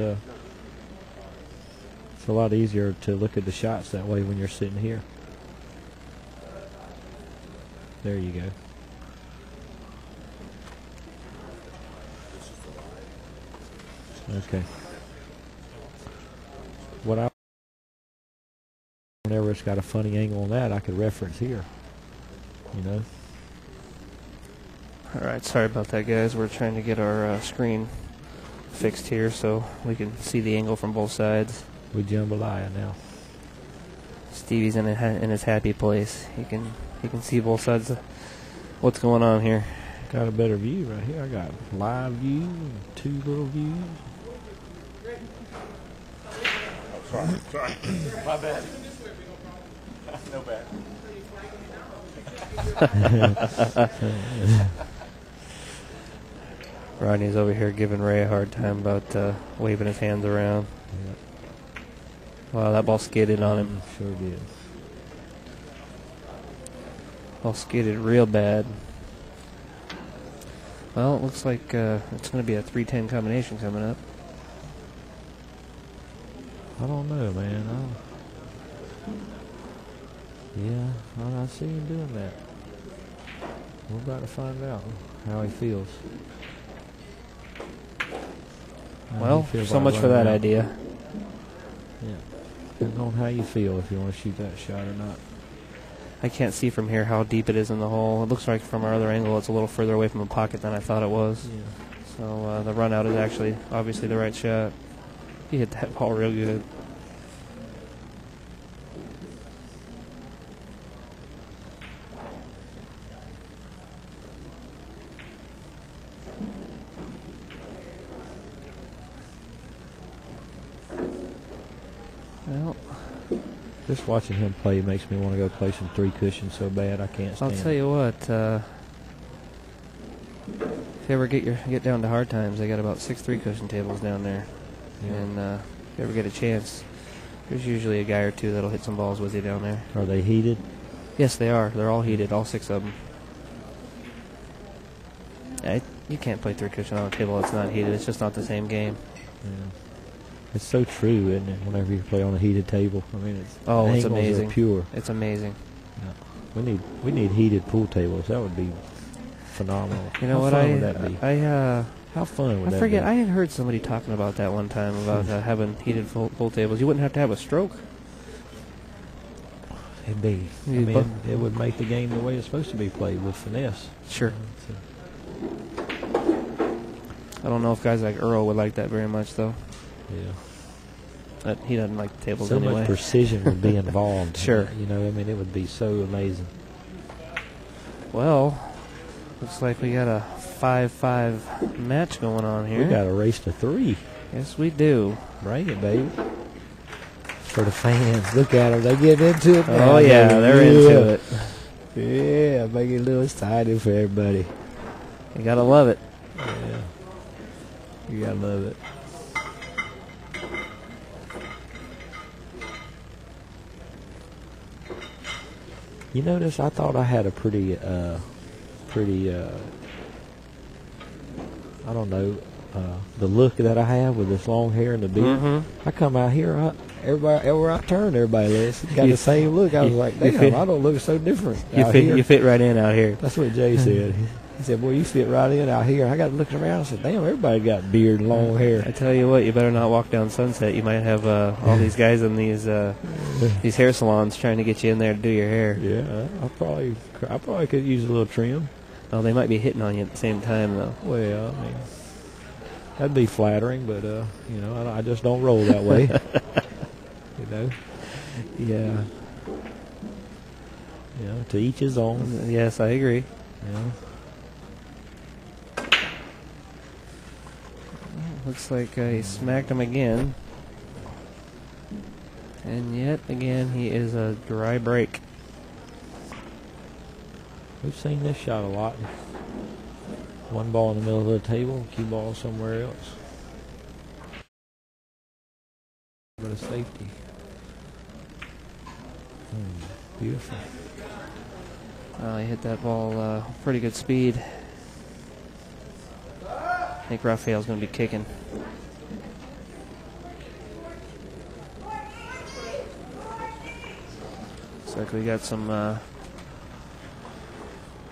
a lot easier to look at the shots that way when you're sitting here. There you go. Okay. Whenever it's got a funny angle on that, I could reference here. All right, sorry about that, guys. We're trying to get our screen fixed here so we can see the angle from both sides. We jambalaya now. Stevie's in his happy place. He can see both sides of what's going on here. Got a better view right here. I got live view and two little views. Oh, sorry. My bad. No bad. Rodney's over here giving Ray a hard time about waving his hands around. Yep. Wow, that ball skidded on him. Sure did. Ball skidded real bad. Well, it looks like it's going to be a 3-10 combination coming up. I don't know, man. I see him doing that. We're about to find out how he feels. Well, so much for that idea. Yeah. Depends on how you feel, if you want to shoot that shot or not. I can't see from here how deep it is in the hole. It looks like from our other angle it's a little further away from the pocket than I thought it was. Yeah. So the run out is actually obviously the right shot. He hit that ball real good. Well, just watching him play makes me want to go play some three cushion so bad I can't stand it. I'll tell you what, if you ever get down to hard times, they got about 6 3-cushion tables down there. Yeah. And if you ever get a chance, there's usually a guy or two that'll hit some balls with you down there. Are they heated? Yes, they are. They're all heated, all 6 of them. You can't play three cushion on a table that's not heated. It's just not the same game. Yeah. It's so true, isn't it? Whenever you play on a heated table, I mean, it's Oh, it's angles are amazing. pure. It's amazing. Yeah. We need heated pool tables. That would be phenomenal. You know How what? fun would that be? How fun would I that forget. be? I had heard somebody talking about that one time about having heated pool tables. You wouldn't have to have a stroke. It'd be. I mean, it would make the game the way it's supposed to be played with finesse. Sure. So, I don't know if guys like Earl would like that very much, though. yeah. But he doesn't like the tables So anyway. much precision would be involved. Sure. You know, I mean, it would be so amazing. Well, looks like we got a 5-5 match going on here. We got a race to 3. Yes, we do. Bring it, baby. For the fans, look at them. They get into it now. Oh, yeah, they're into it. Yeah, make it a little excited for everybody. You gotta love it. Yeah. You gotta love it. You notice I thought I had a pretty, I don't know, the look that I have with this long hair and the beard. Mm-hmm. I come out here, everywhere I turn, everybody got the same look. I was like, damn, I don't look so different. You fit right in out here. That's what Jay said. He said, boy, you fit right in out here. I got looking around. I said, damn, everybody got beard and long hair. I tell you what, you better not walk down Sunset. You might have all these guys in these hair salons trying to get you in there to do your hair. Yeah, I probably could use a little trim. Oh, they might be hitting on you at the same time, though. Well, I mean, that'd be flattering, but you know, I just don't roll that way. You know. Yeah. You know, to each his own. Yes, I agree. Yeah. Looks like he smacked him again. And yet again, he is a dry break. We've seen this shot a lot. One ball in the middle of the table, cue ball somewhere else. But a safety. Beautiful. He hit that ball pretty good speed. I think Rafael's going to be kicking. Looks like we got some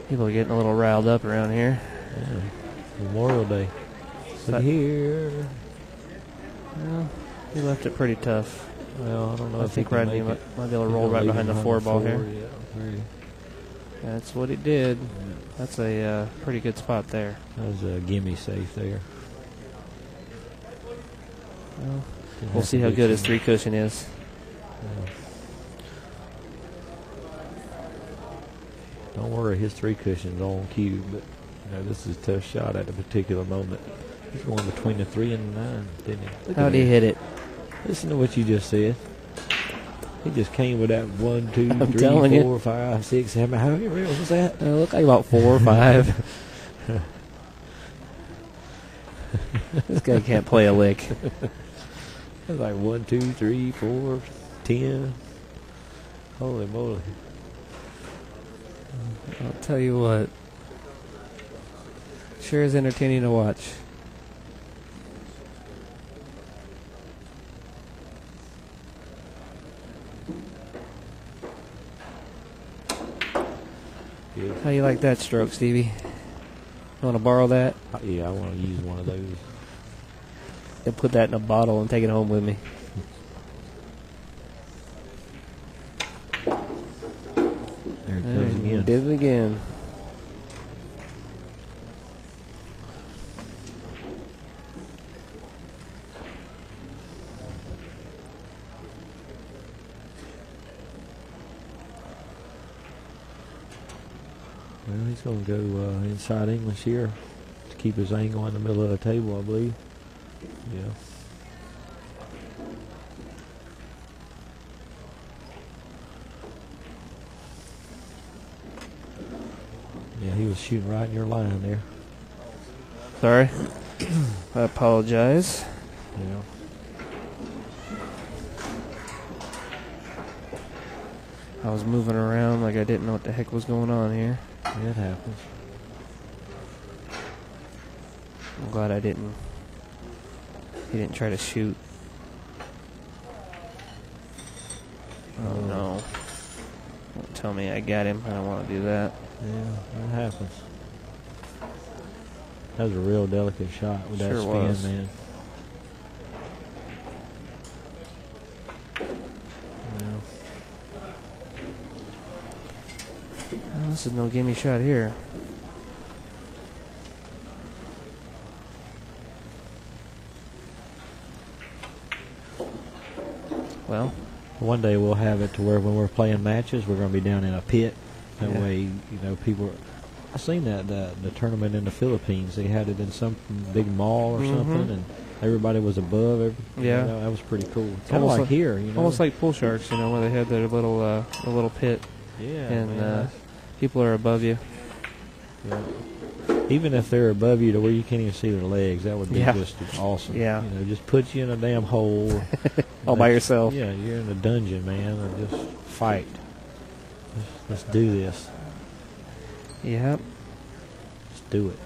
people are getting a little riled up around here. Yeah. Memorial Day. But here. Well, he left it pretty tough. Well, I don't know I if think he can Rodney make it. might be able to roll right behind the 4-ball here. Yeah, very. That's what he did. That's a pretty good spot there. That was a gimme safe there. Well, we'll see how good his 3 cushion is. Yeah. Don't worry, his 3 cushion's on cue, but you know, this is a tough shot at a particular moment. He's going between the 3 and the 9, didn't he? Look How'd he hit it? Listen to what you just said. He just came with that 1, 2, I'm 3, telling you. 4, 5, 6, 7. How many reels was that? It looked like about 4 or 5. This guy can't play a lick. It was like 1, 2, 3, 4, 10. Holy moly. I'll tell you what. Sure is entertaining to watch. Good. How you like that stroke, Stevie? You want to borrow that? Yeah, I want to use one of those. And put that in a bottle and take it home with me. There it goes again. Did it again. Well, he's going to go inside English here to keep his angle in the middle of the table, I believe. Yeah. Yeah, he was shooting right in your line there. Sorry. I apologize. Yeah. I was moving around like I didn't know what the heck was going on here. It happens. I'm glad he didn't try to shoot. Oh no. Don't tell me I got him. I don't want to do that. Yeah, that happens. That was a real delicate shot with that Sure spin, was. man. Well, this is no gimme shot here. Well, one day we'll have it to where when we're playing matches, we're going to be down in a pit. That Yeah. way, you know, people. I seen that the tournament in the Philippines. They had it in some big mall or something, and everybody was above. Yeah. You know, that was pretty cool. Kind of almost like here, you know. almost like pool sharks, you know, where they had their little pit, yeah, and man, people are above you. yeah. Even if they're above you to where you can't even see their legs, that would be Yeah. just awesome. Yeah. You know, just put you in a damn hole. All by yourself. Yeah, you're in a dungeon, man, and just fight. Let's do this. Yep. Let's do it.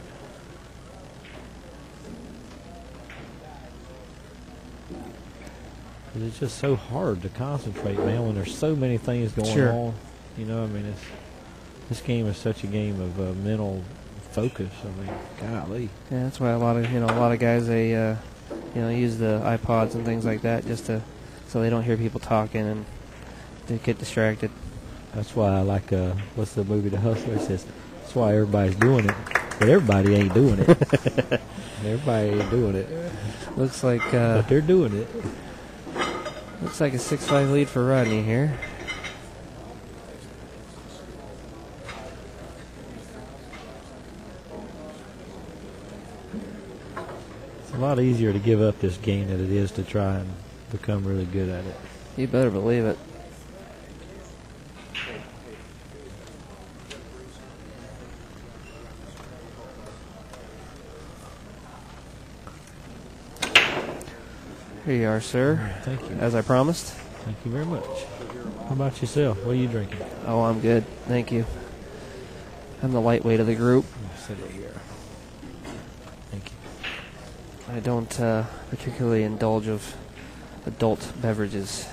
It's just so hard to concentrate, man, when there's so many things going Sure. on. You know, I mean, this game is such a game of mental focus. I mean, golly. Yeah, that's why a lot of guys they use the iPods and things like that just so they don't hear people talking and they get distracted. That's why I like what's the movie The Hustler? It says that's why everybody's doing it, but everybody ain't doing it. Everybody ain't doing it, Looks like but they're doing it. looks like a 6-5 lead for Rodney here. It's a lot easier to give up this game than it is to try and become really good at it. You better believe it. Here you are, sir. Thank you. As I promised. Thank you very much. How about yourself? What are you drinking? Oh, I'm good. Thank you. I'm the lightweight of the group. Sit it here. Thank you. I don't particularly indulge of adult beverages.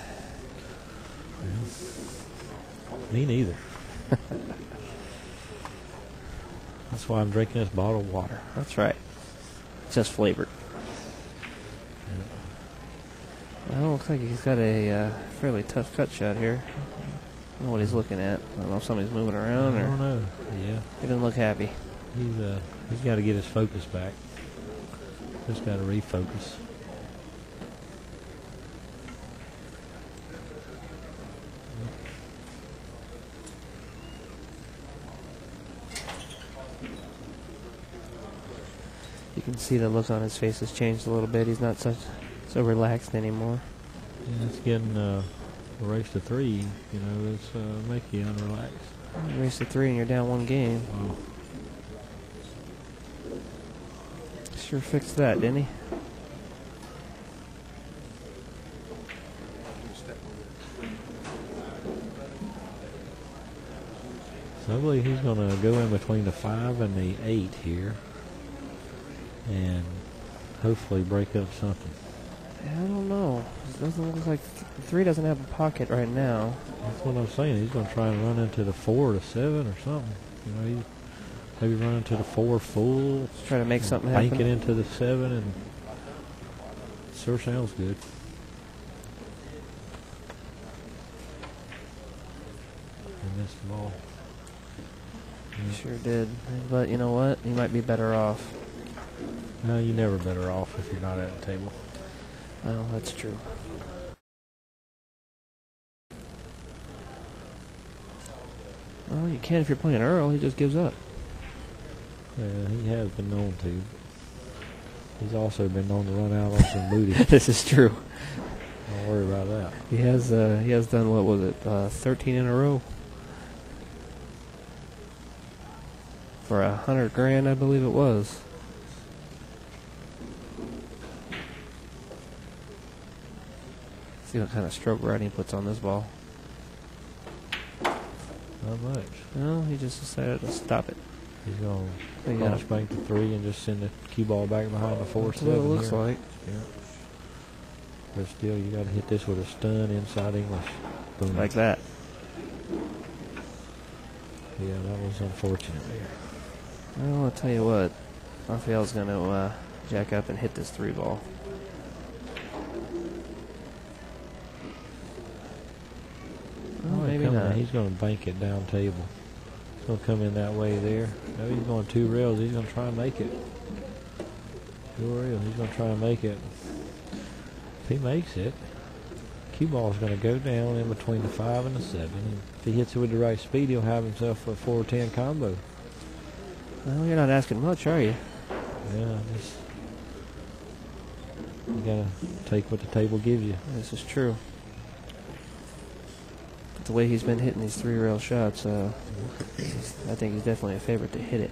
Me neither. That's why I'm drinking this bottle of water. That's right. Just flavored. Well, looks like he's got a fairly tough cut shot here. I don't know what he's looking at. I don't know if somebody's moving around I or don't know. Yeah. he doesn't look happy. He's got to get his focus back. Just got to refocus. You can see the look on his face has changed a little bit. He's not so relaxed anymore. Yeah, it's getting a race to 3. You know, it's make you unrelaxed. You race to 3 and you're down 1 game. Wow. Sure fixed that, didn't he? So I believe he's going to go in between the 5 and the 8 here, and hopefully break up something. I don't know. It doesn't look like 3 doesn't have a pocket right now. That's what I'm saying. He's going to try and run into the 4 to 7 or something. You know, he maybe run into the 4 full. Just try to make something bank happen. it into the 7, and sure sounds good. I missed the ball. Yeah. Sure did. But you know what? He might be better off. No, you're never better off if you're not at the table. Well, that's true. Well, you can if you're playing Earl. He just gives up. Yeah, he has been known to. He's also been known to run out on some booty. This is true. Don't worry about that. He has done, what was it, 13 in a row. For $100,000, I believe it was. See what kind of stroke Rodney puts on this ball. Not much. No, he just decided to stop it. He's going to Yeah. launch bank to 3 and just send the cue ball back behind the 4-7. That's what it looks here. like. Yeah. But still, you got to hit this with a stun inside English. Boom. Like that. Yeah, that was unfortunate there. Well, I'll tell you what. Rafael's going to jack up and hit this 3 ball. Well, maybe not. He's going to bank it down table. He's going to come in that way there. No, he's going 2 rails. He's going to try and make it. 2 rails. He's going to try and make it. If he makes it, cue ball is going to go down in between the 5 and the 7. And if he hits it with the right speed, he'll have himself a 4-10 combo. Well, you're not asking much, are you? Yeah, just you got to take what the table gives you. This is true. But the way he's been hitting these 3-rail shots, I think he's definitely a favorite to hit it.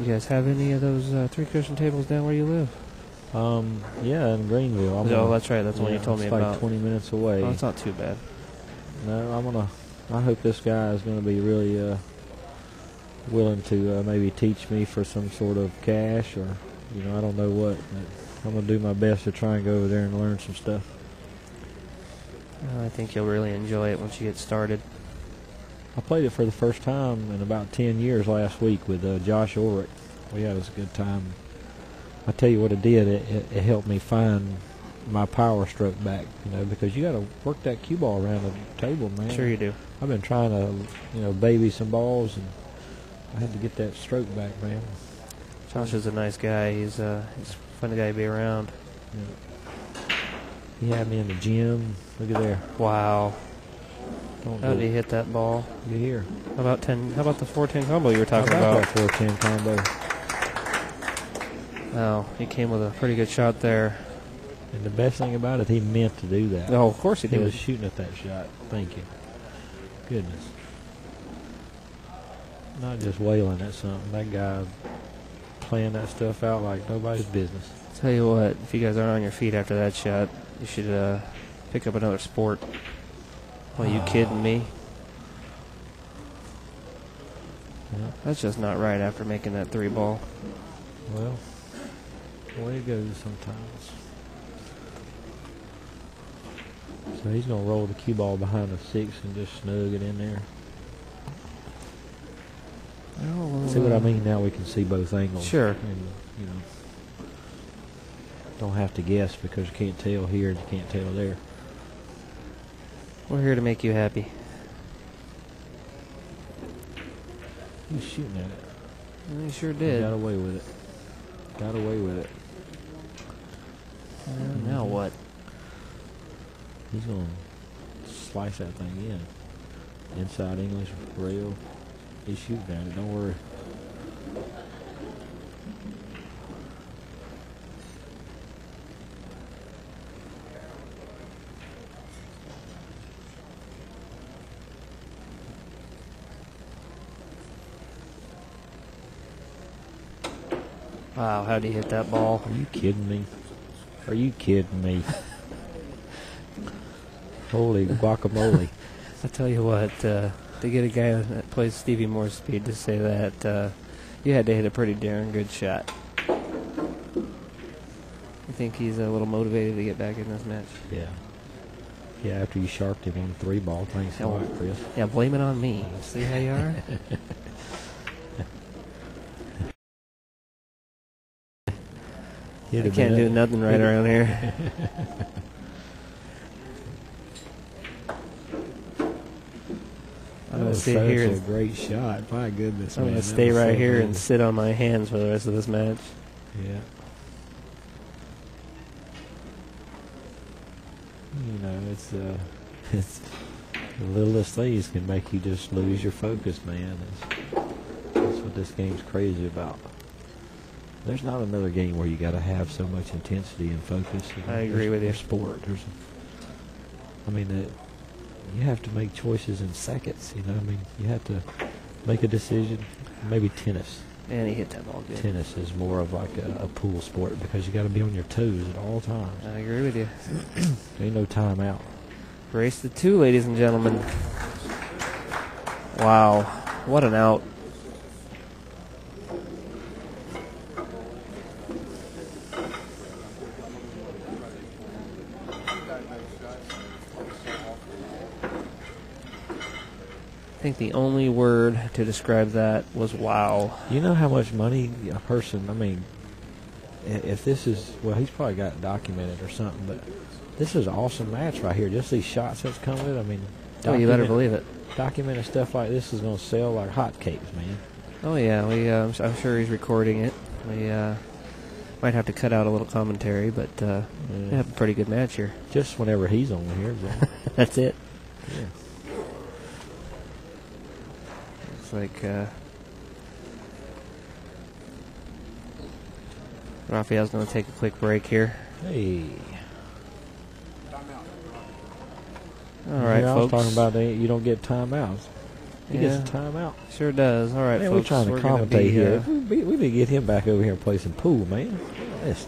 You guys have any of those 3-cushion tables down where you live? Yeah, in Greenville. Oh, that's right. That's the one you told me it's about. like 20 minutes away. Oh, it's not too bad. No, I hope this guy is going to be really willing to maybe teach me for some sort of cash or, I don't know what. But I'm going to do my best to try and go over there and learn some stuff. I think you'll really enjoy it once you get started. I played it for the first time in about 10 years last week with Josh Ulrich. We had us a good time. I tell you what it did. It helped me find my power stroke back, because you got to work that cue ball around the table, man. Sure you do. I've been trying to, baby some balls, and I had to get that stroke back, man. Josh is a nice guy. He's a fun guy to be around. Yeah. He had me in the gym. Look at there. Wow. Don't How do did he it. hit that ball? Look at here. How about the 4-10 combo you were talking How about? that 4-10 combo. Oh, he came with a pretty good shot there. And the best thing about it, he meant to do that. Oh, of course he He did. was shooting at that shot. Thank you. Goodness. Not just wailing at something. That guy playing that stuff out like nobody's business. Tell you what, if you guys aren't on your feet after that shot, you should pick up another sport. Are you kidding me? Yeah. That's just not right after making that 3 ball. Well, the way it goes sometimes. So he's going to roll the cue ball behind the 6 and just snug it in there. Oh, See what I mean? Now we can see both angles. Sure. And, don't have to guess because you can't tell here and you can't tell there. We're here to make you happy. He was shooting at it. He sure He did. got away with it. Got away with it. Now what? He's going to slice that thing in. Inside English rail. He's shooting at it. Don't worry. Wow, how'd he hit that ball? Are you kidding me? Are you kidding me? Holy guacamole. I tell you what, to get a guy that plays Stevie Moore's speed to say that, you had to hit a pretty darn good shot. You think he's a little motivated to get back in this match? Yeah. Yeah, after you sharked him on the 3 ball. Thanks a lot, Chris. Yeah, blame it on me. See how you are? I can't do nothing right around here. I'm going to sit here. That's a great shot. My goodness, I'm man. going to stay right here and sit on my hands for the rest of this match. Yeah. It's the littlest things can make you just lose your focus, man. That's what this game's crazy about. There's not another game where you got to have so much intensity and focus. I agree with you. Sport. You have to make choices in seconds. You have to make a decision. Maybe tennis. And he hit that ball good. Tennis is more of like a pool sport because you got to be on your toes at all times. I agree with you. Ain't no timeout. Race to 2, ladies and gentlemen. Wow, what an out. I think the only word to describe that was wow. You know how much money a person, I mean, if this is, well, he's probably got it documented or something, but this is an awesome match right here. Just these shots that's coming, I mean. Oh, you better believe it. Documented stuff like this is going to sell like hotcakes, man. Oh, yeah, I'm sure he's recording it. We might have to cut out a little commentary, but we have a pretty good match here. Just whenever he's on here. That's it. Yeah. It's like Rafael's going to take a quick break here. Hey. All right, I was folks. talking about you don't get timeouts. He gets a timeout. Sure does. All right, man, folks. we're trying to commentate here. We need to get him back over here and play some pool, man. What's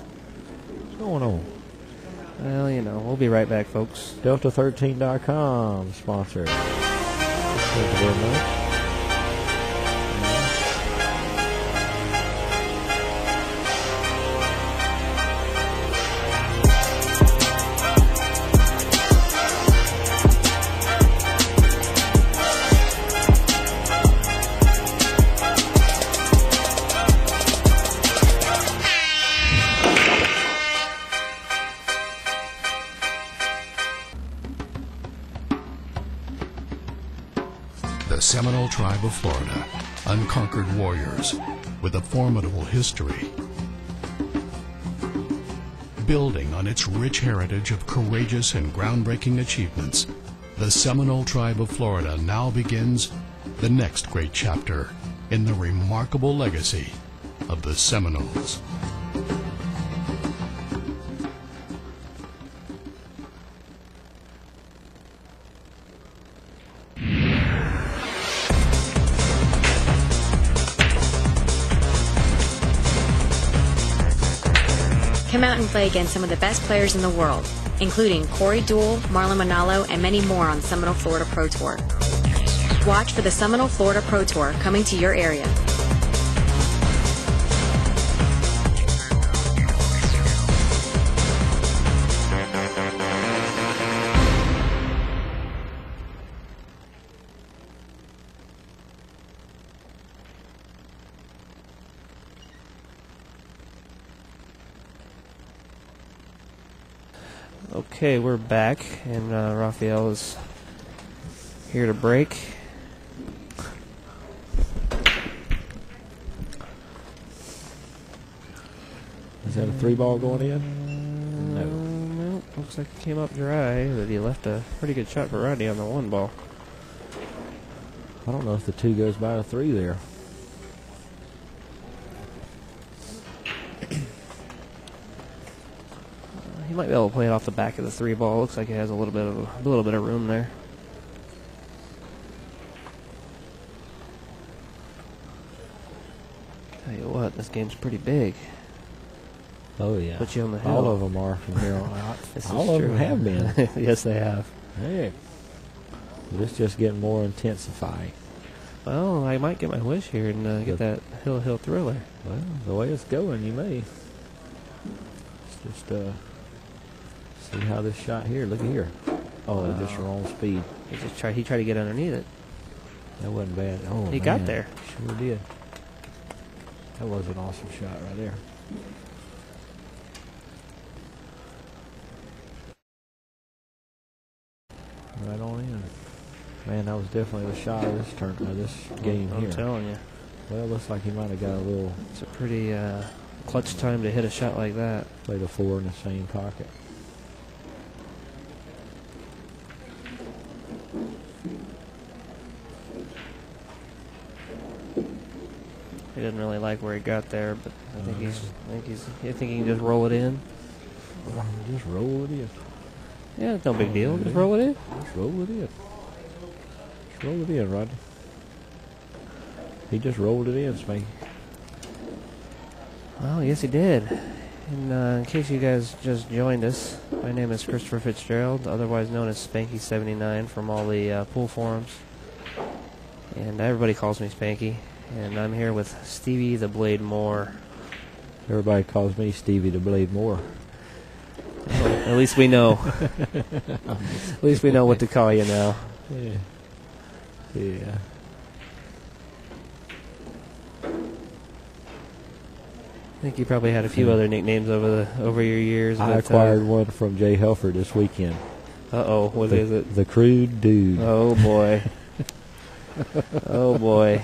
going on? Well, you know, we'll be right back, folks. Delta13.com sponsor. Thank you very much. The Seminole Tribe of Florida, unconquered warriors with a formidable history. Building on its rich heritage of courageous and groundbreaking achievements, the Seminole Tribe of Florida now begins the next great chapter in the remarkable legacy of the Seminoles. Come out and play against some of the best players in the world, including Corey Deuel, Marlon Manalo, and many more on Seminole Florida Pro Tour. Watch for the Seminole Florida Pro Tour coming to your area. Okay, we're back, and Rafael is here to break. Is that a 3-ball going in? No. Nope, looks like it came up dry, but he left a pretty good shot for Rodney on the 1 ball. I don't know if the 2 goes by a 3 there. He might be able to play it off the back of the 3 ball. Looks like it has a little bit of room there. Tell you what, this game's pretty big. Oh yeah, Put you on the hill. All of them are from here on out. All of them have been. Yes, they have. Hey, this just getting more intensifying. Well, I might get my wish here and get that hill thriller. Well, the way it's going, you may. Let's just see how this shot here. Look at here. Oh, just wrong speed. He tried to get underneath it. That wasn't bad. Oh, He got there. Sure did. That was an awesome shot right there. Right on in. Man, that was definitely the shot of this turn of this game I'm here. telling you. Well, looks like he might have got a little. It's a pretty clutch time to hit a shot like that. Play the 4 in the same pocket. He didn't really like where he got there, but I think he can just roll it in. Just roll it in. Yeah, it's no big deal. Just roll it in. Just roll it in. Just roll it in, Rodney. He just rolled it in, Spanky. Well, yes, he did. And in case you guys just joined us, my name is Christopher Fitzgerald, otherwise known as Spanky79 from all the pool forums. And everybody calls me Spanky. And I'm here with Stevie the Blade Moore. Everybody calls me Stevie the Blade Moore. Well, at least we know. At least we know what to call you now. Yeah. Yeah. I think you probably had a few other nicknames over your years. I acquired one from Jay Helfer this weekend. Uh-oh, what is it? The Crude Dude. Oh, boy. Oh, boy.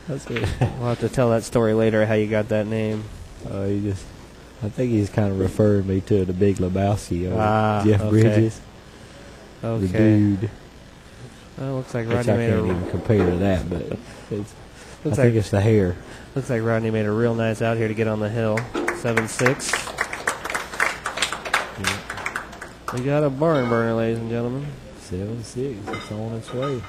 That's it. We'll have to tell that story later, how you got that name. I think he's kind of referring me to the Big Lebowski of Jeff okay. Bridges. Okay. The Dude. Well, looks like Which Rodney I made can't even compare to that, but I think it's the hair. Looks like Rodney made a real nice out here to get on the hill. 7-6. Yeah. We got a barn burner, ladies and gentlemen. 7-6. It's on its way.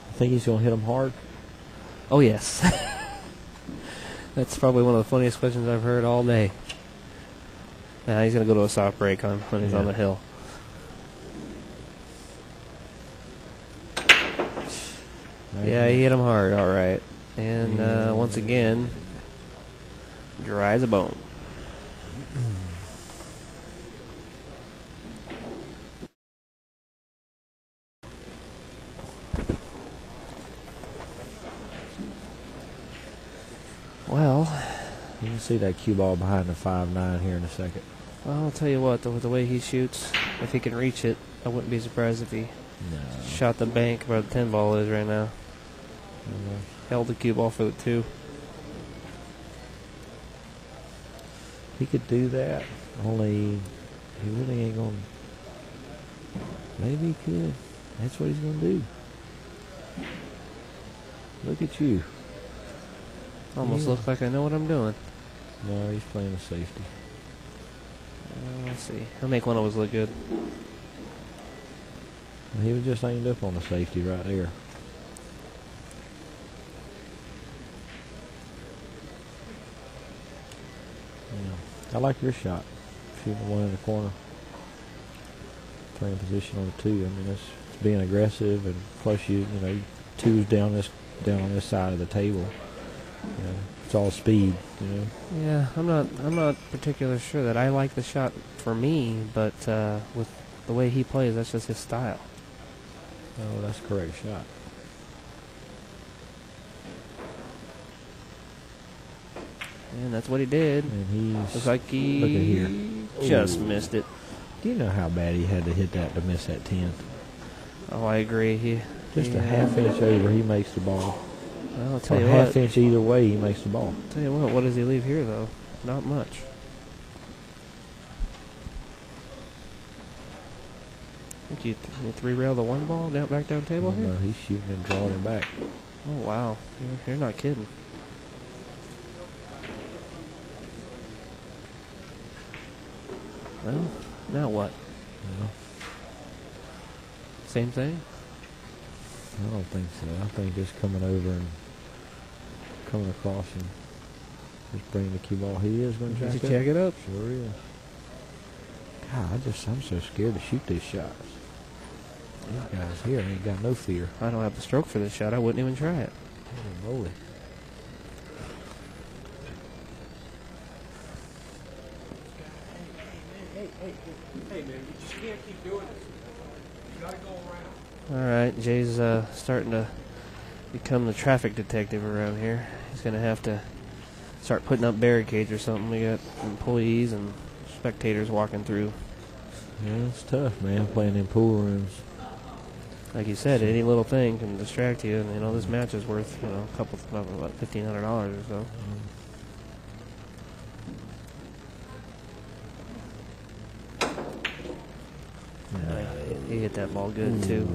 I think he's going to hit him hard. Oh, yes. That's probably one of the funniest questions I've heard all day. Nah, he's going to go to a soft break when he's on the hill. Yeah, he hit him hard, all right. And once again, dry as a bone. Well, you can see that cue ball behind the 5-9 here in a second. Well, I'll tell you what, with the way he shoots, if he can reach it, I wouldn't be surprised if he shot the bank where the 10 ball is right now. Held the cue ball for the 2. He could do that, only he really ain't going to. Maybe he could. That's what he's going to do. Look at you. Almost looks like I know what I'm doing. No, he's playing a safety. Let's see. He'll make one of us look good. He was just aimed up on the safety right there. Yeah. I like your shot. Shooting the one in the corner. Playing position on the 2. I mean, it's being aggressive, and plus you know, 2's down on this side of the table. You know, it's all speed, you know. Yeah, I'm not particularly sure that I like the shot for me, but with the way he plays, that's just his style. Oh, that's a correct shot. And that's what he did. And he's looks like he look at here. Just missed it. Do you know how bad he had to hit that to miss that 10? Oh, I agree. Just a half inch over, he makes the ball. Well, I'll tell or you half what. inch either way, he makes the ball. Tell you what does he leave here, though? Not much. Think you 3-rail the 1 ball back down table here? No, he's shooting and drawing it back. Oh, wow. You're not kidding. Well, now what? Well, same thing? I don't think so. I think just coming over and coming across and just bringing the cue ball. He is going to Did you check it up? Sure is. God, I'm so scared to shoot these shots. These guys here ain't got no fear. I don't have the stroke for this shot. I wouldn't even try it. Holy moly. Hey, man, you just can't keep doing this. You gotta go around. All right, Jay's starting to become the traffic detective around here. He's going to have to start putting up barricades or something. We got employees and spectators walking through. Yeah, it's tough, man, playing in pool rooms. Like you said, any little thing can distract you, and this match is worth a couple, about $1,500 or so. He hit that ball good too.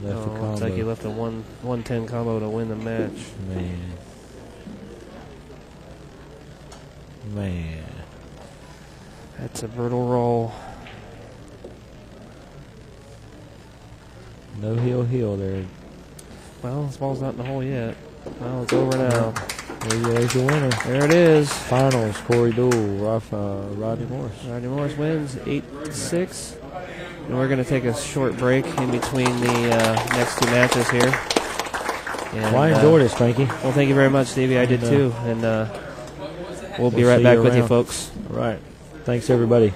Left the combo. Looks like he left a 110 combo to win the match. Man. Man. That's a brutal roll. No heel there. Well, this ball's not in the hole yet. Well, it's over now. There's your winner. There it is. Finals, Corey Doole, Rodney Morris. Rodney Morris wins 8-6. And we're going to take a short break in between the next two matches here. And, Well, I enjoyed it, Spanky. Well, thank you very much, Stevie. I did too. And we'll be right see back you with you, around. folks. All right. Thanks, everybody.